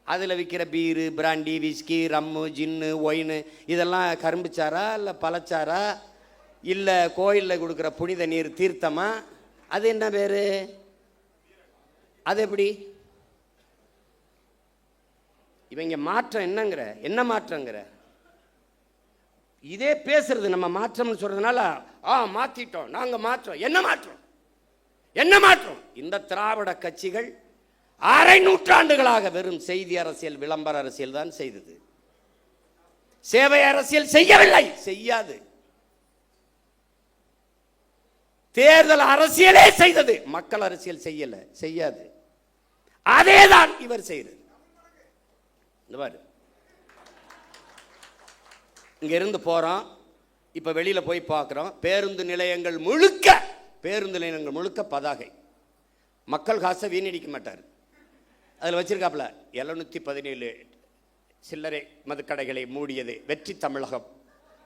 அதில் விற்கிற பீரு, பிராண்டி, விஸ்கி, ரம்மு, ஜின்னு, ஒயின், இதெல்லாம் கரும்புச்சாரா இல்லை பழச்சாரா இல்லை கோயிலில் கொடுக்குற புனித நீர் தீர்த்தமா? அது என்ன பேர்? அது எப்படி? இவங்க மாற்றம் என்னங்கிற? என்ன மாற்றங்கிற? இதே பேசுறது நம்ம மாற்றம்னு சொல்றதுனால மாத்திட்டோம், நாங்க மாற்றம். என்ன மாற்றம்? என்ன மாற்றம்? இந்த திராவிட கட்சிகள் அரை நூற்றாண்டுகளாக வெறும் செய்தி அரசியல், விளம்பர அரசியல் தான் செய்தது. சேவை அரசியல் செய்யவில்லை, செய்யாது. தேர்தல் அரசியலே செய்தது, மக்கள் அரசியல் செய்யல, செய்யாது. அதேதான் இவர் செய்தது. இங்க இருந்து போறோம், இப்ப வெளியில போய் பார்க்கிறோம், பேருந்து நிலையங்கள் முழுக்க பதாகை. மக்கள் காசை வீணடிக்க மாட்டார். அதில் வச்சிருக்காப்புல 717 சில்லறை மதுக்கடைகளை மூடியது வெற்றி தமிழகம்,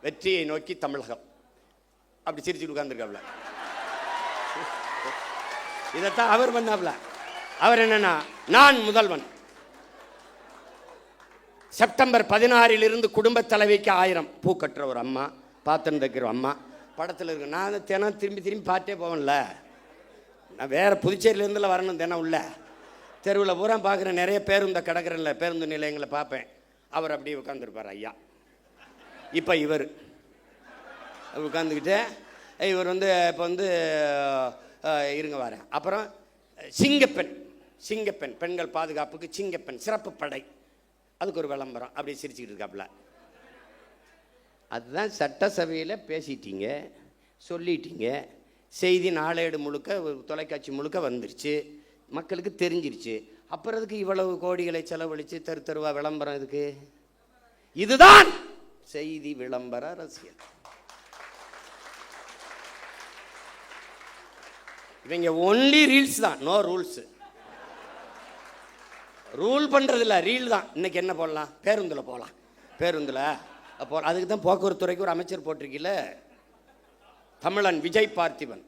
வெற்றியை நோக்கி தமிழகம், அப்படி சிரிச்சு உட்கார்ந்துருக்காப்புல. இதைத்தான் அவர் பண்ணாப்புல. அவர் என்னன்னா, நான் முதல்வன், செப்டம்பர் 16 குடும்ப தலைவிக்கு 1000 பூ கட்டுற ஒரு அம்மா, பாத்திரம் தைக்கிற அம்மா படத்தில் இருக்கு. நான் தினம் திரும்பி பார்த்தே போவேன்ல, நான் வேற புதுச்சேரியிலேருந்துல வரணும், தினம் உள்ள தெருவில் பூரா பார்க்குறேன். நிறைய பேருந்து கிடக்கிறேன்ல, பேருந்து நிலையங்களை பார்ப்பேன். அவர் அப்படியே உட்காந்துருப்பார் ஐயா. இப்போ இவர் உட்காந்துக்கிட்டு இவர் இப்போ இருங்க வரேன். அப்புறம் சிங்கப்பெண், பெண்கள் பாதுகாப்புக்கு சிங்கப்பெண் சிறப்பு படை, அதுக்கு ஒரு விளம்பரம், அப்படி சிரிச்சுக்கிட்டு இருக்காப்புல. அதுதான் சட்டசபையில் பேசிட்டீங்க, சொல்லிட்டீங்க, செய்தி நாளேடு முழுக்க, தொலைக்காட்சி முழுக்க வந்துருச்சு, மக்களுக்கு தெரிஞ்சிருச்சு. அப்புறம் அதுக்கு இவ்வளவு கோடிகளை செலவழித்து தெருவா விளம்பரம் இதுக்கு? இதுதான் செய்தி விளம்பர அரசியல். இவங்க ஒன்லி ரீல்ஸ் தான், நோ ரூல்ஸ். ரூல் பண்ணுறதில்ல, ரீல் தான். இன்னைக்கு என்ன போடலாம்? பேருந்தில் போகலாம், பேருந்தில் அதுக்கு தான் போக்குவரத்து துறைக்கு ஒரு அமைச்சர் போட்டிருக்கீல்ல, தமிழன் விஜய் பார்த்திபன்,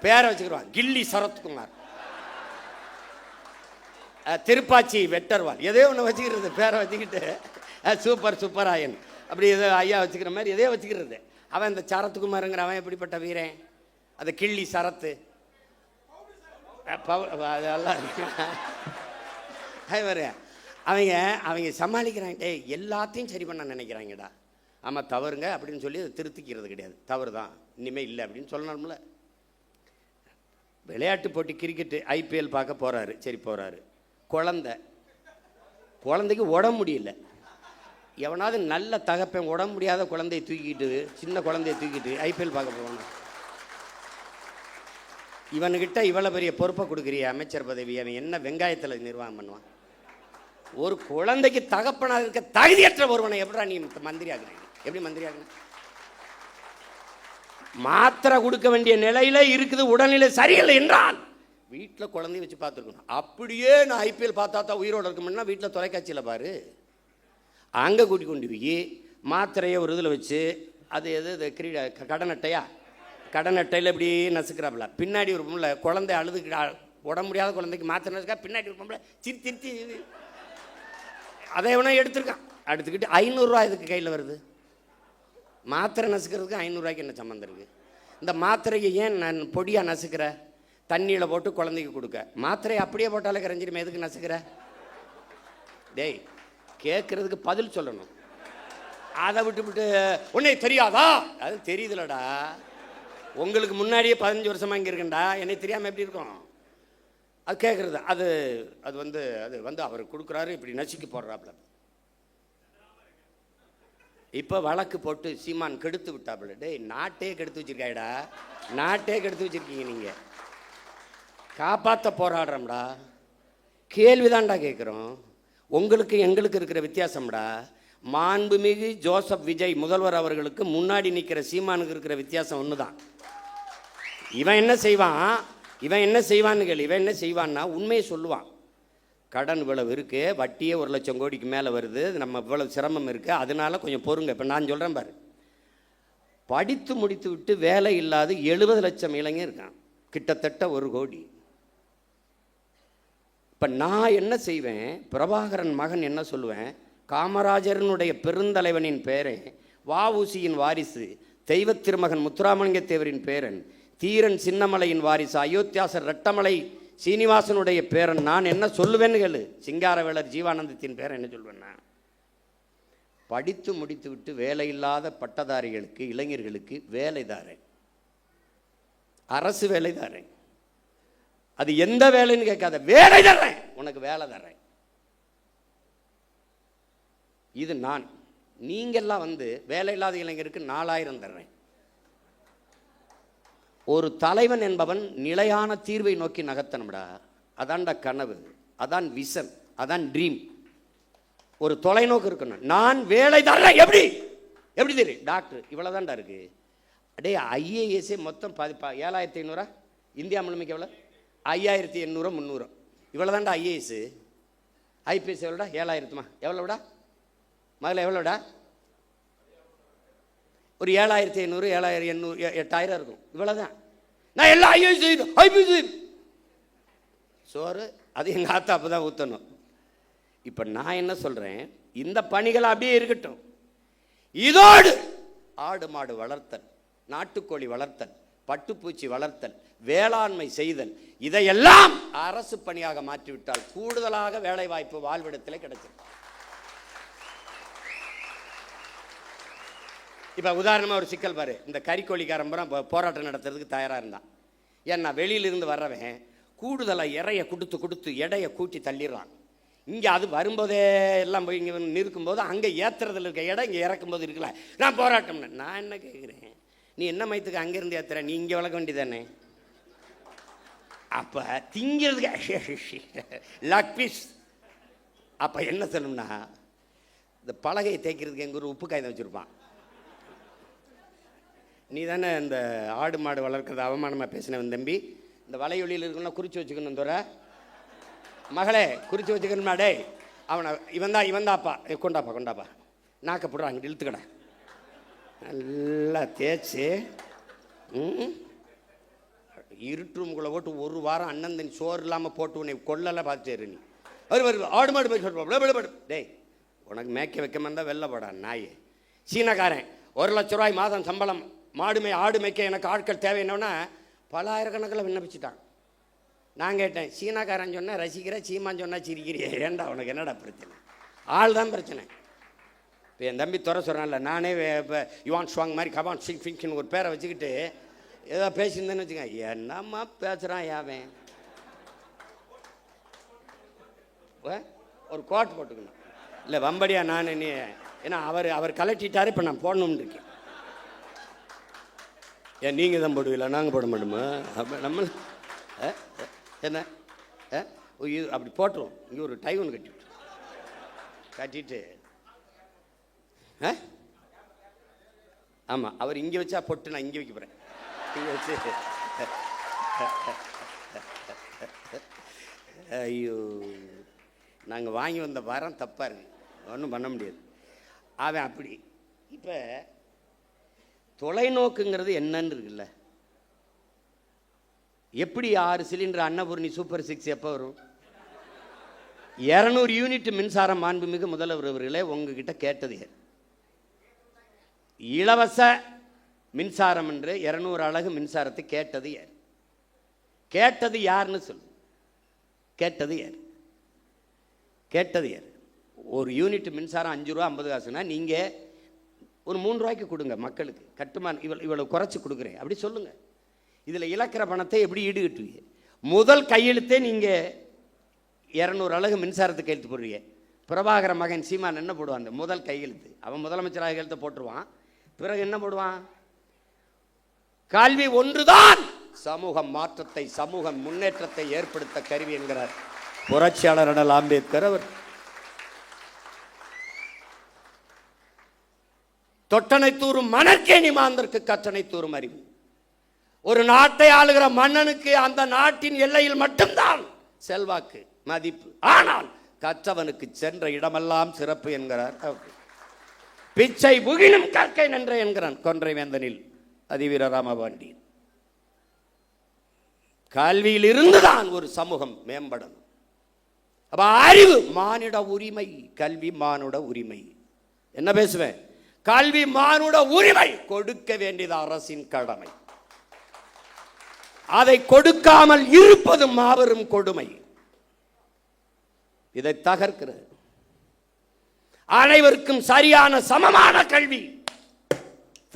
பேரை வச்சுக்கிறான், கில்லி சரத்குமார், திருப்பாச்சி வெட்டர்வால், எதோ ஒன்று வச்சுக்கிறது, பேரை வச்சுக்கிட்டு சூப்பராயன், அப்படி எதோ ஐயா வச்சுக்கிற மாதிரி எதையோ வச்சுக்கிறது. அவன் இந்த சரத்குமாருங்கிற அவன் எப்படிப்பட்ட வீரன்? அந்த கிள்ளி சரத்து அதெல்லாம் அவங்க சமாளிக்கிறாங்க. எல்லாத்தையும் சரி பண்ண நினைக்கிறாங்கடா. ஆமாம் தவறுங்க அப்படின்னு சொல்லி அதை திருத்திக்கிறது கிடையாது. தவறு தான், இனிமேல் இல்லை அப்படின்னு சொல்லணும்ல. விளையாட்டு போட்டி கிரிக்கெட்டு IPL பார்க்க போகிறாரு, சரி போகிறாரு. குழந்தைக்கு உடம்பு முடியல. எவனாவது நல்ல தகப்பன் உடம்பு முடியாத குழந்தையை தூக்கிட்டு, சின்ன குழந்தைய தூக்கிட்டு IPL பார்க்க போகணும். இவனுக்கிட்ட இவ்வளோ பெரிய பொறுப்பை கொடுக்குறிய அமைச்சர் பதவி, அவன் என்ன வெங்காயத்தில் நிர்வாகம் பண்ணுவான்? ஒரு குழந்தைக்கு தகப்பனாக இருக்க தகுதியற்ற ஒருவனை எப்படா நீ மந்திரி ஆகுறீங்க? எப்படி மந்திரி ஆகுன? மாத்திரை கொடுக்க வேண்டிய நிலையில இருக்குது, உடல்நிலை சரியில்லை என்றால் வீட்டில் குழந்தைய வச்சு பார்த்துருக்கணும். அப்படியே நான் IPL பார்த்தா தான் உயிரோடு இருக்கணும்னா வீட்டில் தொலைக்காட்சியில் பாரு, அங்கே கூட்டி கொண்டு போய் மாத்திரையை ஒரு இதில் வச்சு, அது எது கடன் அட்டையில் இப்படி நசுக்கிறாப்புல. பின்னாடி ஒரு பொம்பளை குழந்தை அழுதுக்கு, உடம்பு முடியாத குழந்தைக்கு மாத்திரை நசுக்கா, பின்னாடி ஒரு பொம்பளை திருத்தி அதை எவனா எடுத்துருக்கான். எடுத்துக்கிட்டு 500 ரூபா இதுக்கு கையில் வருது. மாத்திரை நசுக்கிறதுக்கு 500 ரூபாய்க்கு என்ன சம்மந்தம் இருக்குது? இந்த மாத்திரையை ஏன் நான் பொடியாக நசுக்கிற? தண்ணியில் போட்டு குழந்தைக்கு கொடுக்க, மாத்திரையை அப்படியே போட்டாலே கரைஞ்சிருமே, எதுக்கு நசுக்கிற? டேய், கேட்குறதுக்கு பதில் சொல்லணும். அதை விட்டு உன்னை தெரியாதா? அது தெரியுதுலடா, உங்களுக்கு முன்னாடியே 15 வருஷமாக இங்கே இருக்கேன்டா, என்னை தெரியாமல் எப்படி இருக்கும்? அது கேட்குறது, அது வந்து அவர் கொடுக்குறாரு, இப்படி நசுக்கி போடுறாப்புல. இப்போ வழக்கு போட்டு சீமான் கெடுத்து விட்டாப்புல. டேய், நாட்டே கெடுத்து வச்சிருக்காடா, நாட்டே கெடுத்து வச்சிருக்கீங்க. நீங்கள் காப்பாற்ற போராடுறோம்டா, கேள்விதான்டா கேட்குறோம். உங்களுக்கு எங்களுக்கு இருக்கிற வித்தியாசம்டா, மாண்புமிகு ஜோசப் விஜய் முதல்வர் அவர்களுக்கு முன்னாடி நிற்கிற சீமானுக்கு இருக்கிற வித்தியாசம் ஒன்று தான். இவன் என்ன செய்வான்னு கேள்வி. இவன் என்ன செய்வான்னா உண்மையை சொல்லுவான். கடன் இவ்வளவு இருக்குது, வட்டியே 1,00,000 கோடிக்கு மேலே வருது, நம்ம இவ்வளவு சிரமம் இருக்குது, அதனால கொஞ்சம் பொறுங்க. இப்போ நான் சொல்கிறேன் பாரு, படித்து முடித்து விட்டு வேலை இல்லாத 70 லட்சம் இளைஞர் இருக்கான், கிட்டத்தட்ட 1 கோடி. இப்போ நான் என்ன செய்வேன், பிரபாகரன் மகன் என்ன சொல்லுவேன், காமராஜரனுடைய பெருந்தலைவனின் பேரன், வஉசியின் வாரிசு, தெய்வ திருமகன் முத்துராமலிங்க தேவரின் பேரன், தீரன் சின்னமலையின் வாரிசு, அயோத்தியாசர் ரெட்டமலை சீனிவாசனுடைய பேரன், நான் என்ன சொல்லுவேன்னு கேளு. சிங்காரவேலர் ஜீவானந்தத்தின் பேரன் என்ன சொல்வேன்னா, படித்து முடித்து விட்டு வேலை இல்லாத பட்டதாரிகளுக்கு, இளைஞர்களுக்கு வேலை தாரேன், அரசு வேலை தாரேன். அது எந்த வேலைன்னு கேட்காத, வேலை தர்றேன், உனக்கு வேலை தர்றேன். இது நான். நீங்கெல்லாம் வேலை இல்லாத இளைஞருக்கு 4000 தர்றேன். ஒரு தலைவன் என்பவன் நிலையான தீர்வை நோக்கி நகர்த்தணும்டா. அதான்டா கனவு, அதான் விஷன், அதான் ட்ரீம். ஒரு தொலைநோக்கு இருக்கணும். நான் வேலை தர்றேன். எப்படி தெரியும்? டாக்டர் இவ்வளோதான்டா இருக்கு. அடே ஐஏஎஸ்ஏ மொத்தம் 7500 இந்தியா முழுமைக்கு எவ்வளோ? 5800 300 இவ்வளோதான்டா ஐஏஎஸ். ஐபிஎஸ் எவ்வளோடா? 7000மா? எவ்வளோடா முதல்ல? எவ்வளோடா? ஒரு 7500 7800 8000 இருக்கும். இவ்வளோதான். நான் எல்லாம் ஐபிஎஸ் சோறு அது எங்கள் ஆத்தா அப்போ தான் ஊற்றணும். இப்போ நான் என்ன சொல்கிறேன், இந்த பணிகள் அப்படியே இருக்கட்டும். இதோடு ஆடு மாடு வளர்த்தல், நாட்டுக்கோழி வளர்த்தல், பட்டுப்பூச்சி வளர்த்தல், வேளாண்மை செய்தல், இதையெல்லாம் அரசு பணியாக மாற்றிவிட்டால் கூடுதலாக வேலை வாய்ப்பு வாழ்விடத்தில் கிடைச்சிருக்கு. இப்போ உதாரணமாக ஒரு சிக்கல் பாரு, இந்த கறிக்கோழிக்காரன் போராட்டம் நடத்துறதுக்கு தயாராக இருந்தான். ஏன்னா வெளியிலிருந்து வர்றவன் கூடுதலாக இறைய கொடுத்து எடையை கூட்டி தள்ளிடுறான். இங்கே அது வரும்போதே எல்லாம் போய் இங்கே நிற்கும்போது அங்கே ஏற்றுறதுல இருக்க இடம் இங்கே இறக்கும்போது இருக்கல. நான் போராட்டம்னு நான் என்ன கேட்குறேன், நீ என்ன மயத்துக்கு அங்கேருந்து ஏற்றுற, நீ இங்கே வளர்க்க வேண்டியதானே? அப்போ திங்கிறதுக்கு லக் பீஸ். அப்போ என்ன சொல்லணும்னா, இந்த பலகையை தேய்க்கிறதுக்கு எங்கள் ஒரு உப்பு காய்தான் வச்சுருப்பான். நீ தானே இந்த ஆடு மாடு வளர்க்குறது அவமானமாக பேசினவன் தம்பி, இந்த வலையொலியில் இருக்குன்னா குறித்து வச்சுக்கணும். தோற மகளே குறித்து வச்சுக்கணுமா? டே அவனை இவன்தாப்பா கொண்டாப்பா நாக்கப்படுறான், அங்கிட்டு இழுத்துக்கடா நல்லா தேய்ச்சி இருட்டு ரூமுக்குள்ளே போட்டு 1 வாரம் அண்ணன் தண்ணி சோறு இல்லாமல் போட்டு உன்னை கொள்ளலாம் பார்த்துரு. நீ வருது ஆடு மாடு போய் சொல்லுவான். டேய் உனக்கு மேய்க்க வைக்காம இருந்தால் வெளில போடா நாயே. சீனக்காரன் 1 லட்ச ரூபாய் மாதம் சம்பளம், ஆடு மேய்க்க எனக்கு ஆட்கள் தேவை. என்னன்னா பல ஆயிரக்கணக்கில் விண்ணப்பிச்சுட்டான். நான் கேட்டேன், சீனாக்காரன் சொன்னால் ரசிக்கிற, சீமான் சொன்னால் சிரிக்கிறியே, ஏண்டா உனக்கு என்னடா பிரச்சனை? ஆள் தான் பிரச்சனை. இப்போ என் தம்பி துறை சொல்கிறான்ல, நானே இப்போ யுவான் ஷுவாங் மாதிரி கபான் சிங் ஃபிங்க்னு ஒரு பேரை வச்சுக்கிட்டு ஏதோ பேசியிருந்தேன்னு வச்சுக்கோங்க, என்னம்மா பேசுகிறான் யாவன். ஒரு கோட் போட்டுக்கணும். இல்லை வம்படியா நான் நீ, ஏன்னா அவர் கலட்டிட்டாரு, இப்போ நான் போடணும்னு இருக்கேன். ஏன் நீங்கள் தான் போடுவீங்களா, நாங்கள் போட மாட்டோமா? அப்போ நம்ம என்ன அப்படி போட்டுருவோம். இங்கே ஒரு டை ஒன்று கட்டிட்டு ஆமாம், அவர் இங்கே வச்சா பொட்டு, நான் இங்கே வைக்க போகிறேன். இங்கே வச்சு ஐயோ, நாங்கள் வாங்கி வந்த வாரம் தப்பாக இருக்கு, ஒன்றும் பண்ண முடியாது. அவன் அப்படி. இப்போ தொலைநோக்குங்கிறது என்னன்னு இருக்குல்ல, எப்படி 6 சிலிண்டர் அன்னபூர்ணி சூப்பர் 6 எப்போ வரும்? 200 யூனிட் மின்சாரம் மாண்புமிகு முதல்வர் அவர்களே உங்ககிட்ட கேட்டது யார்? இலவச மின்சாரம் என்று 200 அலகு மின்சாரத்தை கேட்டது யார்? கேட்டது யாருன்னு சொல்லு. கேட்டது யார்? ஒரு யூனிட் மின்சாரம் 5 ரூபா 50 காசுனா நீங்கள் ஒரு 3 ரூபாய்க்கு கொடுங்க மக்களுக்கு. கட்டுமான இவ்வளவு குறைச்சி கொடுக்குறேன் அப்படி சொல்லுங்க. இதில் இழக்கிற பணத்தை எப்படி ஈடுகட்டுவீங்க? முதல் கையெழுத்தே நீங்கள் 200 அலகு மின்சாரத்துக்கு கையெழுத்து போடுறீங்க. பிரபாகர மகன் சீமான் என்ன போடுவான்? அந்த முதல் கையெழுத்து அவன் முதலமைச்சராக கையெழுத்தை போட்டுருவான். பிறகு என்ன போடுவான்? கல்வி ஒன்றுதான் சமூக மாற்றத்தை, சமூக முன்னேற்றத்தை ஏற்படுத்த கருவி என்கிறார் புரட்சியாளர் அண்ணல் அம்பேத்கர் அவர். தொட்டனை தூரும் மணற்கேணி மாந்தருக்கு கற்றனை தூரும் அறிவு. ஒரு நாட்டை ஆளுகிற மன்னனுக்கு அந்த நாட்டின் எல்லையில் மட்டும்தான் செல்வாக்கு, மதிப்பு. ஆனால் கற்றவனுக்கு சென்ற இடமெல்லாம் சிறப்பு என்கிறார். பிச்சை புகினும் கற்கை நன்ற என்கிறான் கொன்றை வேந்தனில் அதிவீர ராமபாண்டியன். கல்வியில் இருந்துதான் ஒரு சமூகம் மேம்படும். அப்ப அறிவு மானிட உரிமை, கல்வி மானுட உரிமை. என்ன பேசுவேன்? கல்வி மானுட உரிமை, கொடுக்க வேண்டியது அரசின் கடமை. அதை கொடுக்காமல் இருப்பது மாபெரும் கொடுமை. இதை தகர்க்கிறது. அனைவருக்கும் சரியான சமமான கல்வி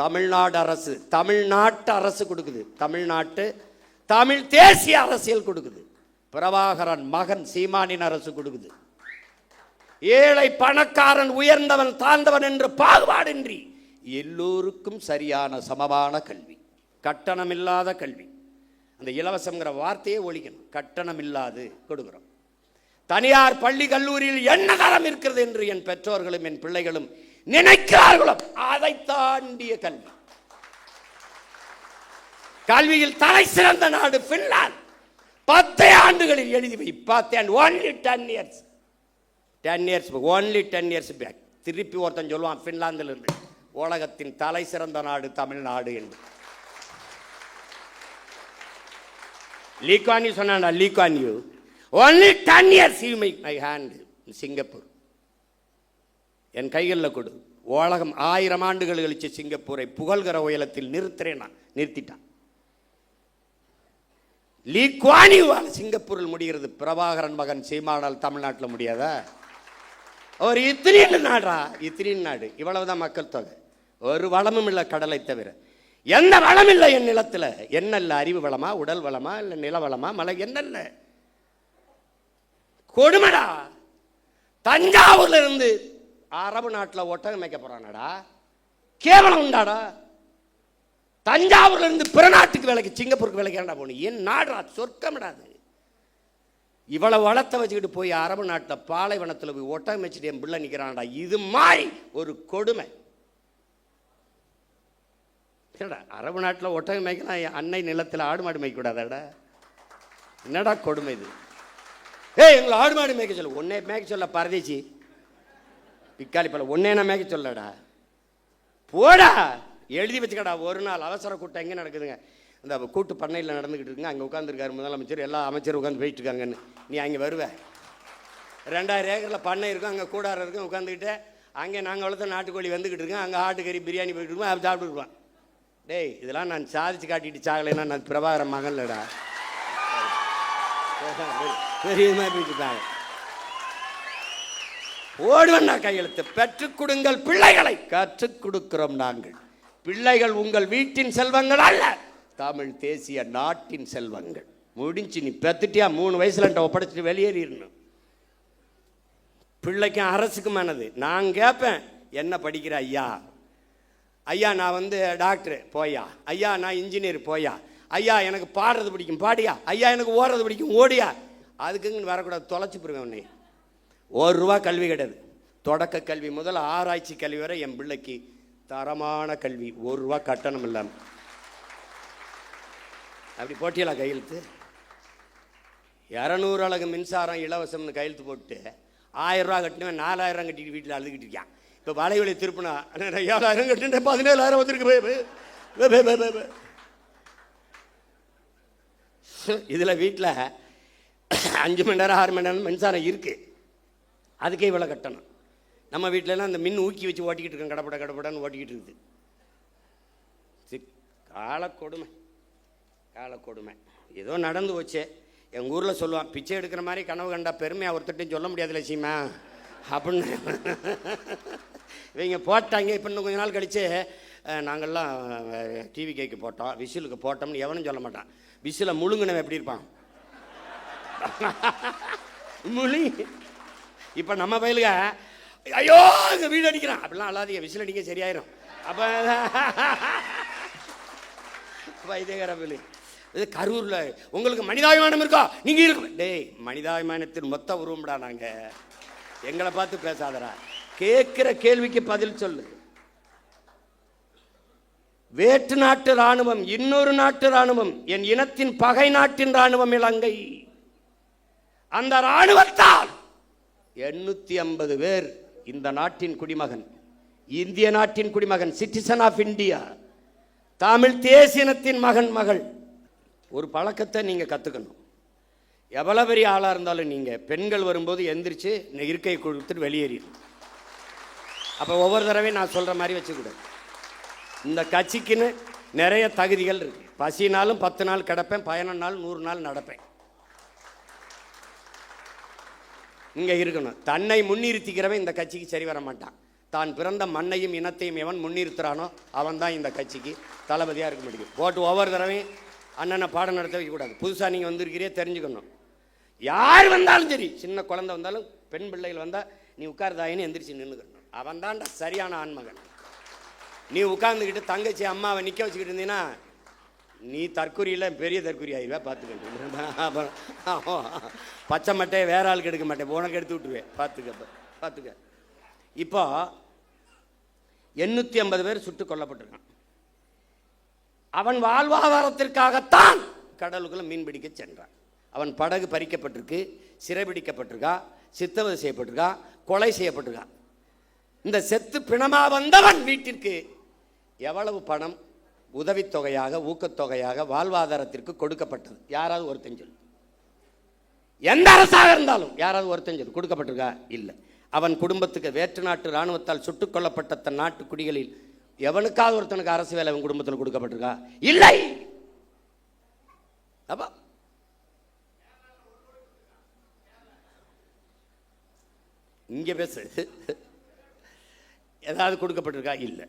தமிழ்நாடு அரசு, தமிழ்நாட்டு அரசு கொடுக்குது. தமிழ் தேசிய அரசியல் கொடுக்குது. பிரபாகரன் மகன் சீமானின் அரசு கொடுக்குது. ஏழை பணக்காரன், உயர்ந்தவன் தாழ்ந்தவன் என்று பாகுபாடின்றி எல்லோருக்கும் சரியான சமமான கல்வி, கட்டணம் இல்லாத கல்வி. அந்த இலவசங்கிற வார்த்தையே ஒழிக்கணும். கட்டணம் இல்லாது கொடுக்கிறோம். தனியார் பள்ளி கல்லூரியில் என்ன தரம் இருக்கிறது என்று என் பெற்றோர்களும் என் பிள்ளைகளும் நினைக்கிறார்களோ அதை தாண்டிய கல்வி. கல்வியில் தலை சிறந்த நாடு பின்லாந்து. 10 ஆண்டுகளில் எழுதி வை. 10 and only 10 years. 10 years, only 10 years back. திருப்பி ஒருத்தன் சொல்லுவான் பின்லாந்திலிருந்து, உலகத்தின் தலை சிறந்த நாடு தமிழ்நாடு என்று. லீக்வான் யூ சொன்னா, Lee Kuan you only 10 years you make my hand in Singapore. என் கைகளில் கொடு. உலகம் 1000 ஆண்டுகள் கழிச்சு சிங்கப்பூரை புகழ்கிற உயரத்தில் நிறுத்திட்டான். லீக்வான் யூ சிங்கப்பூரில் முடிகிறது. பிரபாகரன் மகன் சீமானால் தமிழ்நாட்டில் முடியாதா? ஒரு இத்திரின் நாடா, இத்திரின் நாடு. இவ்வளவுதான் மக்கள் தொகை. ஒரு வளமும் இல்லை கடலை தவிர. எந்த வளம் இல்லை என் நிலத்தில். என்ன இல்லை? அறிவு வளமா, உடல் வளமா, இல்லை நில வளமா, மலை? என்னல்ல கொடுமடா. தஞ்சாவூர்ல இருந்து அரபு நாட்டில் ஒட்டகம் மேய்க்க போறானடா. கேவலம் உண்டாடா. தஞ்சாவூர்ல இருந்து பிற நாட்டுக்கு வேலைக்கு, சிங்கப்பூருக்கு வேலைக்கு ஏன்டா போகணும்? என் நாடா, சொர்க்கமிடாது. இவ்வளவு வளத்தை வச்சுக்கிட்டு போய் அரபு நாட்டில் பாலைவனத்தில் போய் ஒட்டகம் மேய்ச்சிட்டு என் பிள்ளை நிற்கிறான்டா. இது மாதிரி ஒரு கொடுமை. அரபு நாட்டில் ஒட்டகம் மேய்க்கலாம், அன்னை நிலத்தில் ஆடு மாடு மேய்க்க கூடாதாடா? என்னடா கொடுமை இது? எங்களை ஆடு மாடு மேய்க்க சொல்ல, ஒன்னே மேய்க்க சொல்ல பரதேசி பிக்காளி பல, ஒன்னே நான் மேய்க்க சொல்லடா. போடா, எழுதி வச்சுக்கடா. ஒரு நாள் அவசர கூட்டம் எங்கே நடக்குதுங்க? அந்த கூட்டு பண்ணையில் நடந்துக்கிட்டு இருக்குங்க. அங்கே உட்காந்துருக்காரு முதலமைச்சர், எல்லா அமைச்சரும் உட்காந்து போயிட்டு இருக்காங்கன்னு. நீ அங்கே வருவ. 2000 ஏக்கரில் பண்ணை இருக்கும், அங்கே கூடாரம் இருக்கும். உட்காந்துக்கிட்டு அங்கே நாங்கள் வளர்த்த நாட்டுக்கோழி வந்துக்கிட்டு இருக்கேன். அங்கே ஆட்டுக்கறி பிரியாணி போயிட்டு இருக்கோம், அப்படி சாப்பிட்டுருப்பான். டேய், இதெல்லாம் நான் சாதிச்சு காட்டிட்டு சாகலைன்னா நான் பிரபாகரன் மகன்லடா. பெரியமா போயிட்டுருக்காங்க. ஓடுவண்ணா கையெழுத்து. பெற்றுக் கொடுங்கள் பிள்ளைகளை. கற்றுக் கொடுக்கிறோம் நாங்கள். பிள்ளைகள் உங்கள் வீட்டின் செல்வங்கள் அல்ல, தமிழ் தேசிய நாட்டின் செல்வங்கள். முடிஞ்சு. நீ பெத்துட்டியா 3 வயசுல ஒப்படைச்சிட்டு வெளியேறிடணும். பிள்ளைக்கும் அரசுக்குமானது. நான் கேட்பேன், என்ன படிக்கிற ஐயா? ஐயா நான் வந்து டாக்டர் போயா. ஐயா நான் இன்ஜினியர் போயா. ஐயா எனக்கு பாடுறது பிடிக்கும் பாடியா. ஐயா எனக்கு ஓடுறது பிடிக்கும் ஓடியா. அதுக்குன்னு வரக்கூடாது, தொலைச்சி போடுவேன் உன்னை. ₹1 கல்வி கிடையாது. தொடக்க கல்வி முதல் ஆராய்ச்சி கல்வி வரை என் பிள்ளைக்கு தரமான கல்வி, ₹1 கட்டணம் இல்லாமல். அப்படி போட்டியலா கையெழுத்து? 200 அலகு மின்சாரம் இலவசம்னு கையெழுத்து போட்டு ₹1000 கட்டினவன் 4000 கட்டிட்டு வீட்டில் அழுதுகிட்டு இருக்கான். இப்போ வலைவலி திருப்பினா 7000 கட்டின 17000 வந்துருக்கு. இதில் வீட்டில் 5 மணி நேரம் 6 மணி நேரம் மின்சாரம் இருக்குது, அதுக்கே இவ்வளோ கட்டணும். நம்ம வீட்டிலலாம் அந்த மின் ஊக்கி வச்சு ஓட்டிக்கிட்டு இருக்கோம், கடப்படான்னு ஓட்டிக்கிட்டு இருக்குது. காலக்கொடுமை, காலக்கொடுமை. ஏதோ நடந்து போச்சு. எங்கள் ஊரில் சொல்லுவான், பிச்சை எடுக்கிற மாதிரி கனவு கண்டா பெருமையாக ஒருத்தட்டையும் சொல்ல முடியாது லட்சியமா அப்படின்னு. இவங்க போட்டாங்க. இப்போ இன்னும் கொஞ்ச நாள் கழித்து நாங்கள்லாம் டிவி கேக்கு போட்டோம், விசிலுக்கு போட்டோம்னு எவனும் சொல்ல மாட்டான். விசிலை முழுங்கினவன் எப்படி இருப்பான்? முழி. இப்போ நம்ம பயிலுக ஐயோ இங்கே வீடு அடிக்கிறான் அப்படிலாம் அல்லாதீங்க, விசில் அடிக்க சரியாயிரும். அப்போ வைத்தியகர பயிலு இது கரூரில் உங்களுக்கு மனிதாபிமானம் இருக்கா? நீங்கள் இருக்கு. டேய், மனிதாபிமானத்தின் மொத்த உருவம்டா நாங்கள். எங்களை பார்த்து பேசாதரா. கேட்குற கேள்விக்கு பதில் சொல்லு. வேற்று நாட்டு இராணுவம், இன்னொரு நாட்டு இராணுவம், என் இனத்தின் பகை நாட்டின் இராணுவம் இலங்கை. அந்த இராணுவத்தால் 850 பேர் இந்த நாட்டின் குடிமகன், இந்திய நாட்டின் குடிமகன், சிட்டிசன் ஆஃப் இந்தியா, தமிழ் தேசியனத்தின் மகன் மகள். ஒரு பழக்கத்தை நீங்க கத்துக்கணும். எவ்வளவு பெரிய ஆளா இருந்தாலும் நீங்க பெண்கள் வரும்போது எந்திரிச்சு இருக்கை கொடுத்துட்டு வெளியேறிடும். அப்ப ஒவ்வொரு தடவையும் நான் சொல்ற மாதிரி வச்சுக்கூடாது. இந்த கட்சிக்குன்னு நிறைய தகுதிகள் இருக்கு. பசினாலும் 10 நாள் கிடப்பேன், பயணம் 100 நாள் நடப்பேன். இங்க இருக்கணும். தன்னை முன்னிறுத்திக்கிறவன் இந்த கட்சிக்கு சரி வர மாட்டான். தான் பிறந்த மண்ணையும் இனத்தையும் எவன் முன்னிறுத்துறானோ அவன் தான் இந்த கட்சிக்கு தளபதியாக இருக்க முடியும். போட்டு ஒவ்வொரு தடவையும் அண்ணனை பாடம் நடத்த வைக்கக்கூடாது. புதுசாக நீங்கள் வந்திருக்கிறே தெரிஞ்சுக்கணும். யார் வந்தாலும் சரி, சின்ன குழந்தை வந்தாலும் பெண் பிள்ளைகள் வந்தால் நீ உட்கார்தாயின்னு எந்திரிச்சு நின்றுக்கணும். அவன் தான்டா சரியான ஆண்மகன். நீ உட்கார்ந்துக்கிட்டு தங்கச்சி அம்மாவை நிற்க வச்சுக்கிட்டு இருந்தீங்கன்னா நீ தற்கொலையில் பெரிய தற்கொலை ஆயிடுவா. பார்த்துக்க. பச்சை மட்டையை வேற ஆளுக்கு எடுக்க மாட்டேன், உனக்கு எடுத்து விட்டுருவேன். பார்த்துக்க. இப்போ 850 பேர் சுட்டுக் கொல்லப்பட்டிருக்கான். அவன் வாழ்வாதாரத்திற்காகத்தான் கடலுக்குள்ள மீன் பிடிக்க சென்றான். அவன் படகு பறிக்கப்பட்டிருக்கு, சிறைபிடிக்கப்பட்டிருக்கா, சித்தவதை செய்யப்பட்டிருக்கா, கொலை செய்யப்பட்டிருக்கா. இந்த செத்து பிணமா வந்தவன் வீட்டிற்கு எவ்வளவு பணம் உதவித்தொகையாக, ஊக்கத்தொகையாக, வாழ்வாதாரத்திற்கு கொடுக்கப்பட்டது? யாராவது ஒருத்தன் சொல்லு. எந்த அரசாக இருந்தாலும் யாராவது ஒருத்தன் சொல்லு கொடுக்கப்பட்டிருக்கா? இல்லை. அவன் குடும்பத்துக்கு வேற்று நாட்டு இராணுவத்தால் சுட்டுக் கொல்லப்பட்ட தன் நாட்டு குடிகளில் எவனுக்காவது ஒருத்தனுக்கு அரசு வேலை அவன் குடும்பத்தில் கொடுக்கப்பட்டிருக்கா? இல்லை. அப்ப இங்க பேசு. ஏதாவது கொடுக்கப்பட்டிருக்கா? இல்லை.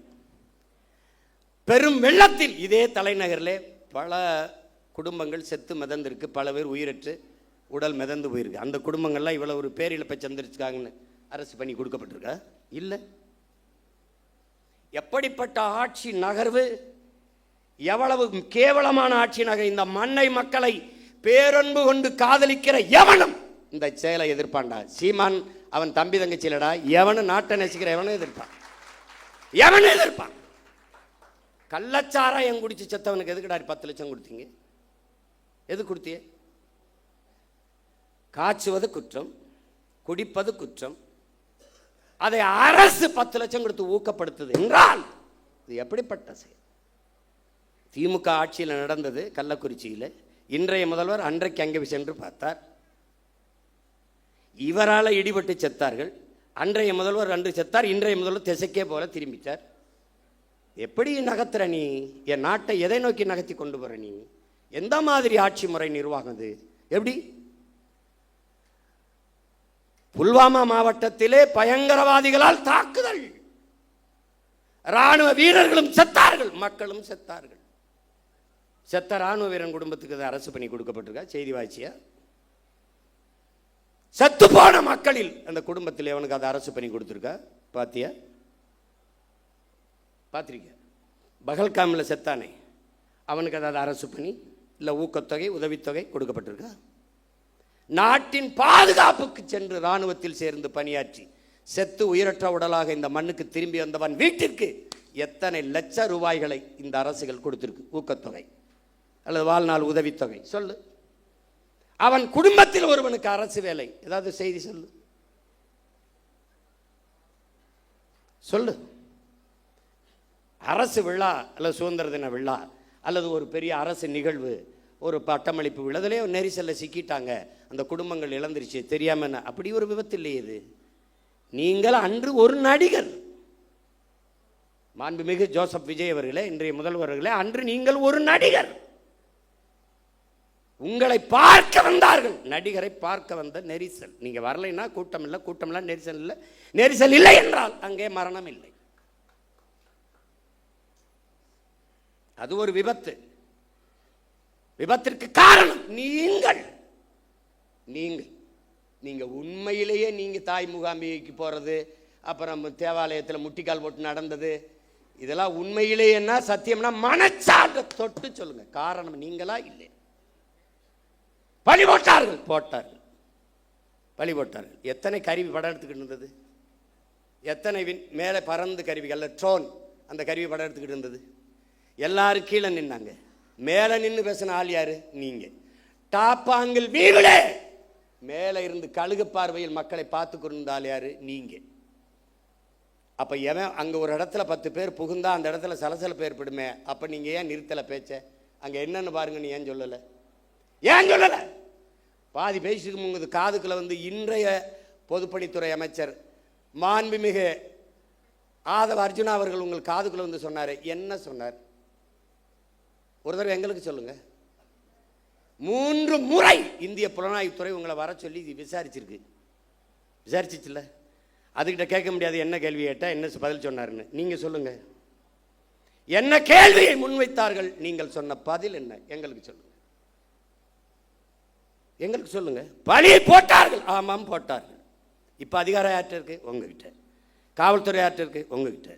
பெரும் வெள்ளத்தில் இதே தலைநகரில் பல குடும்பங்கள் செத்து மிதந்திருக்கு, பல பேர் உயிரற்று உடல் மிதந்து போயிருக்கு. அந்த குடும்பங்கள்லாம் இவ்வளவு ஒரு பேரிழப்பை சந்திரிச்சுக்காங்கன்னு அரசு பண்ணி கொடுக்கப்பட்டிருக்கா? இல்லை. எப்படிப்பட்ட ஆட்சி நகர்வு, எவ்வளவு கேவலமான ஆட்சி நகர். இந்த மண்ணை மக்களை பேரன்பு கொண்டு காதலிக்கிற எவனும் இந்த செயலை எதிர்ப்பான்டா. சீமான் அவன் தம்பி தங்கச்சியிலடா, எவனும் நாட்டை நேசிக்கிற எவனும் எதிர்ப்பான். கள்ளச்சாராயம் குடிச்சு செத்தவனுக்கு எதுக்குடா 10 லட்சம் கொடுத்தீங்க? எது கொடுத்திய? காய்ச்சுவது குற்றம், குடிப்பது குற்றம். அதை அரசு 10 லட்சம் கொடுத்து ஊக்கப்படுத்துது என்றால் இது எப்படிப்பட்ட செயல்? திமுக ஆட்சியில் நடந்தது கள்ளக்குறிச்சியில். இன்றைய முதல்வர் அன்றைக்கு அங்கே சென்று பார்த்தார். இவரால் இடிபட்டு செத்தார்கள். அன்றைய முதல்வர் அன்று செத்தார், இன்றைய முதல்வர் திசைக்கே போல திரும்பித்தார். எப்படி நகர்த்துற நீ? என் நாட்டை எதை நோக்கி நகர்த்தி கொண்டு போற நீ? எந்த மாதிரி ஆட்சி முறை நிர்வாகம்? எப்படி? புல்வாமா மாவட்டத்திலே பயங்கரவாதிகளால் தாக்குதல், ராணுவ வீரர்களும் செத்தார்கள், மக்களும் செத்தார்கள். செத்த ராணுவ வீரன் குடும்பத்துக்கு அரசு பண்ணி கொடுக்கப்பட்டிருக்கா? செய்தி வாய்ச்சியா? செத்து போன மக்களில் அந்த குடும்பத்தில் எவனுக்கு அதை அரசு பண்ணி கொடுத்துருக்கா? பாத்தியா? பார்த்திருக்க? பகல்காமில் செத்தானே, அவனுக்கு அதாவது அரசு பண்ணி இல்லை ஊக்கத்தொகை, உதவித்தொகை கொடுக்கப்பட்டிருக்கா? நாட்டின் பாதுகாப்புக்கு சென்று இராணுவத்தில் சேர்ந்து பணியாற்றி செத்து உயிரற்ற உடலாக இந்த மண்ணுக்கு திரும்பி வந்தவன் வீட்டிற்கு எத்தனை லட்ச ரூபாய்களை இந்த அரசுகள் கொடுத்திருக்கு ஊக்கத்தொகை அல்லது வாழ்நாள் உதவித்தொகை? சொல்லு. அவன் குடும்பத்தில் ஒருவனுக்கு அரசு வேலை, ஏதாவது செய்தி சொல்லு. அரசு விழா அல்லது சுதந்திர தின விழா அல்லது ஒரு பெரிய அரசு நிகழ்வு, ஒரு பட்டமளிப்பு விழாதிலே நெரிசலில் சிக்கிட்டாங்க, அந்த குடும்பங்கள் இழந்துருச்சு தெரியாம. அப்படி ஒரு விபத்து இல்லையே இது. நீங்கள் அன்று ஒரு நடிகர், மாண்புமிகு ஜோசப் விஜய் அவர்களே, இன்றைய முதல்வர்களே, அன்று நீங்கள் ஒரு நடிகர். உங்களை பார்க்க வந்தார்கள், நடிகரை பார்க்க வந்த நெரிசல். நீங்க வரலைன்னா கூட்டம் இல்லை, கூட்டம் இல்லை, நெரிசல் இல்லை. நெரிசல் இல்லை என்றால் அங்கே மரணம் இல்லை. அது ஒரு விபத்து. விபத்திற்கு காரணம் நீங்க உண்மையிலேயே நீங்க தாய் முகாமிக்கு போறது, அப்புறம் தேவாலயத்தில் முட்டிக்கால் போட்டு நடந்தது, இதெல்லாம் உண்மையிலேயேன்னா சத்தியம்னா மனச்சான்று தொட்டு சொல்லுங்க. காரணம் நீங்களா? இல்லை. பழி போட்டார்கள். எத்தனை கருவி படம் எடுத்துக்கிட்டு இருந்தது? எத்தனை மேலே பறந்து கருவிகள், ட்ரோன், அந்த கருவி படம் எடுத்துக்கிட்டு இருந்தது? எல்லாரும் கீழே நின்னாங்க. மேலே நின்று பேசின ஆள் யாரு? நீங்க. டாப்பாங்கில் வீவிலே மேலே இருந்து கழுகு பார்வையில் மக்களை பார்த்து கொண்டிருந்த ஆள் யாரு? நீங்க. அப்போ எவன் அங்கே ஒரு இடத்துல 10 பேர் புகுந்தா அந்த இடத்துல சலசலப்பு ஏற்படுமே. அப்போ நீங்கள் ஏன் நிறுத்தலை பேச்ச? அங்கே என்னன்னு பாருங்க. நீ ஏன் சொல்லலை? ஏன் சொல்லலை? பாதி பேசிட்டு முங்குது காதுக்குள்ள வந்து இன்றைய பொதுப்பணித்துறை அமைச்சர் மாண்புமிகு ஆதவ அர்ஜுனா அவர்கள் உங்கள் காதுக்குள்ள வந்து சொன்னார். என்ன சொன்னார்? ஒரு தடவை எங்களுக்கு சொல்லுங்க. 3 முறை இந்திய புலனாய்வுத்துறை உங்களை வர சொல்லி விசாரிச்சிருக்கு. விசாரிச்சிச்சுல்ல? அதுக்கிட்ட கேட்க முடியாது என்ன கேள்வி கேட்டால் என்ன பதில் சொன்னார்னு. நீங்கள் சொல்லுங்க. என்ன கேள்வியை முன்வைத்தார்கள்? நீங்கள் சொன்ன பதில் என்ன? எங்களுக்கு சொல்லுங்க. எங்களுக்கு சொல்லுங்க. பழி போட்டார்கள். ஆமாம் போட்டார்கள். இப்போ அதிகாரம் யார்கிட்ட இருக்கு? உங்ககிட்ட. காவல்துறை யார்கிட்ட இருக்கு? உங்ககிட்ட.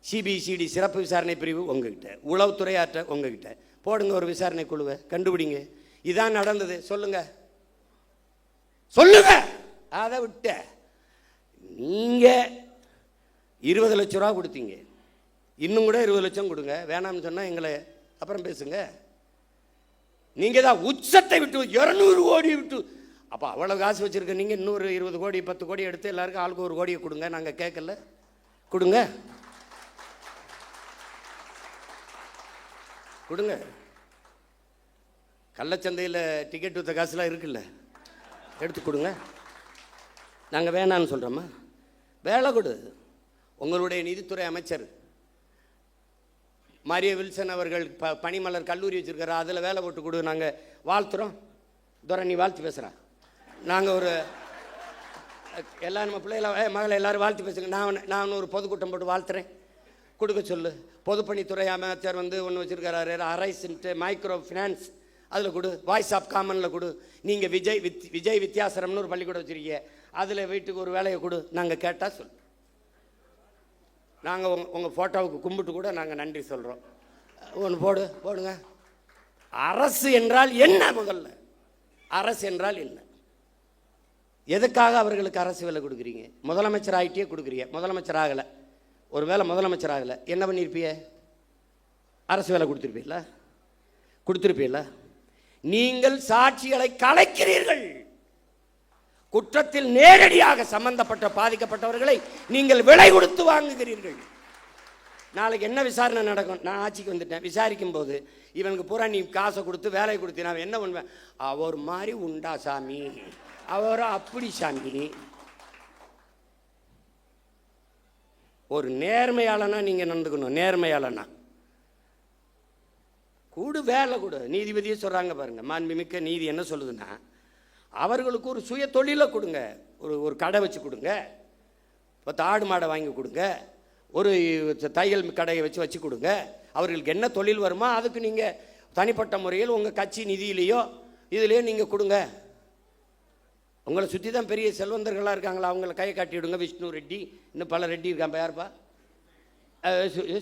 சிபிசிடி சிறப்பு விசாரணை பிரிவு உங்ககிட்ட. உளவுத்துறை யார்கிட்ட? உங்ககிட்ட. போடுங்க ஒரு விசாரணை குழுவை, கண்டுபிடிங்க. இதான் நடந்தது. சொல்லுங்க சொல்லுங்க. அதை விட்ட நீங்க 20 லட்சம் ரூபா கொடுத்தீங்க. இன்னும் கூட 20 லட்சம் கொடுங்க. வேணாம்னு சொன்னா எங்களை அப்புறம் பேசுங்க. நீங்க தான் உச்சத்தை விட்டு 200 கோடி விட்டு. அப்போ அவ்வளவு காசு வச்சிருக்க நீங்க இன்னொரு 20 கோடி 10 கோடி எடுத்து எல்லாருக்கும் ஆளுக்கு 1 கோடியை கொடுங்க. நாங்கள் கேட்கல. கொடுங்க கொடுங்க. கள்ளச்சந்தையில் டிக்கெட் விற்ற காசுலாம் இருக்குல்ல, எடுத்து கொடுங்க. நாங்கள் வேணான்னு சொல்கிறோமா? வேலை கொடு. உங்களுடைய நிதித்துறை அமைச்சர் மரிய வில்சன் அவர்கள் பனிமலர் கல்லூரி வச்சுருக்காரு, அதில் வேலை போட்டு கொடு. நாங்கள் வாழ்த்துறோம். துரை நீ வாழ்த்து பேசுகிறா. நாங்கள் ஒரு எல்லாம் நம்ம பிள்ளைகளை மகளை எல்லோரும் வாழ்த்து பேசுங்க. நான் ஒரு பொதுக்கூட்டம் போட்டு வாழ்த்துறேன். கொடுக்க சொல்லு. பொதுப்பணித்துறை அமைச்சர் வந்து ஒன்று வச்சுருக்காரு, அரைஸ்ன்ட்டு மைக்ரோ ஃபினான்ஸ், அதில் கொடு. வாய்ஸ் ஆஃப் காமனில் கொடு. நீங்கள் விஜய் வித்தியாசரம்னு ஒரு பள்ளிக்கூடம் வச்சுருக்கீங்க, அதில் வீட்டுக்கு ஒரு வேலையை கொடு. நாங்கள் கேட்டால் சொல். நாங்கள் உங்கள் ஃபோட்டோவுக்கு கும்பிட்டு கூட நாங்கள் நன்றி சொல்கிறோம். ஒன்று போடுங்க. அரசு என்றால் என்ன? முதல்ல அரசு என்றால் என்ன? எதுக்காக அவர்களுக்கு அரசு வேலை கொடுக்குறீங்க? முதலமைச்சர் ஆகிட்டே கொடுக்குறீங்க. முதலமைச்சர் ஆகலை. ஒரு வேளை முதலமைச்சர் ஆகலை, என்ன பண்ணியிருப்பீங்க? அரசு வேலை கொடுத்துருப்பீல்ல? நீங்கள் சாட்சிகளை கலைக்கிறீர்கள். குற்றத்தில் நேரடியாக சம்பந்தப்பட்ட பாதிக்கப்பட்டவர்களை நீங்கள் விலை கொடுத்து வாங்குகிறீர்கள். நாளைக்கு என்ன விசாரணை நடக்கும்? நான் ஆட்சிக்கு வந்துட்டேன். விசாரிக்கும் போது இவனுக்கு பூரா நீ காசை கொடுத்து வேலையை கொடுத்து நான் என்ன பண்ணுவேன்? அவர் மாதிரி உண்டா சாமி, அவரோ அப்படி சாமி. ஒரு நேர்மையாளனா நீங்கள் நடந்துக்கணும். நேர்மையாளனா கூடு, வேலை கொடு. நீதிபதியே சொல்கிறாங்க பாருங்க, மாண்புமிக்க நீதி என்ன சொல்லுதுன்னா, அவர்களுக்கு ஒரு சுய தொழிலை கொடுங்க. ஒரு கடை வச்சு கொடுங்க. 10 ஆடு மாடை வாங்கி கொடுங்க. ஒரு தையல் கடையை வச்சு கொடுங்க. அவர்களுக்கு என்ன தொழில் வருமோ அதுக்கு நீங்கள் தனிப்பட்ட முறையில் உங்கள் கட்சி நிதியிலையோ இதுலேயோ நீங்கள் கொடுங்க. உங்களை சுற்றி தான் பெரிய செல்வந்தர்களாக இருக்காங்களா, அவங்கள கையை காட்டிவிடுங்க. விஷ்ணு ரெட்டி, இன்னும் பல ரெட்டி இருக்கான். யாருப்பா?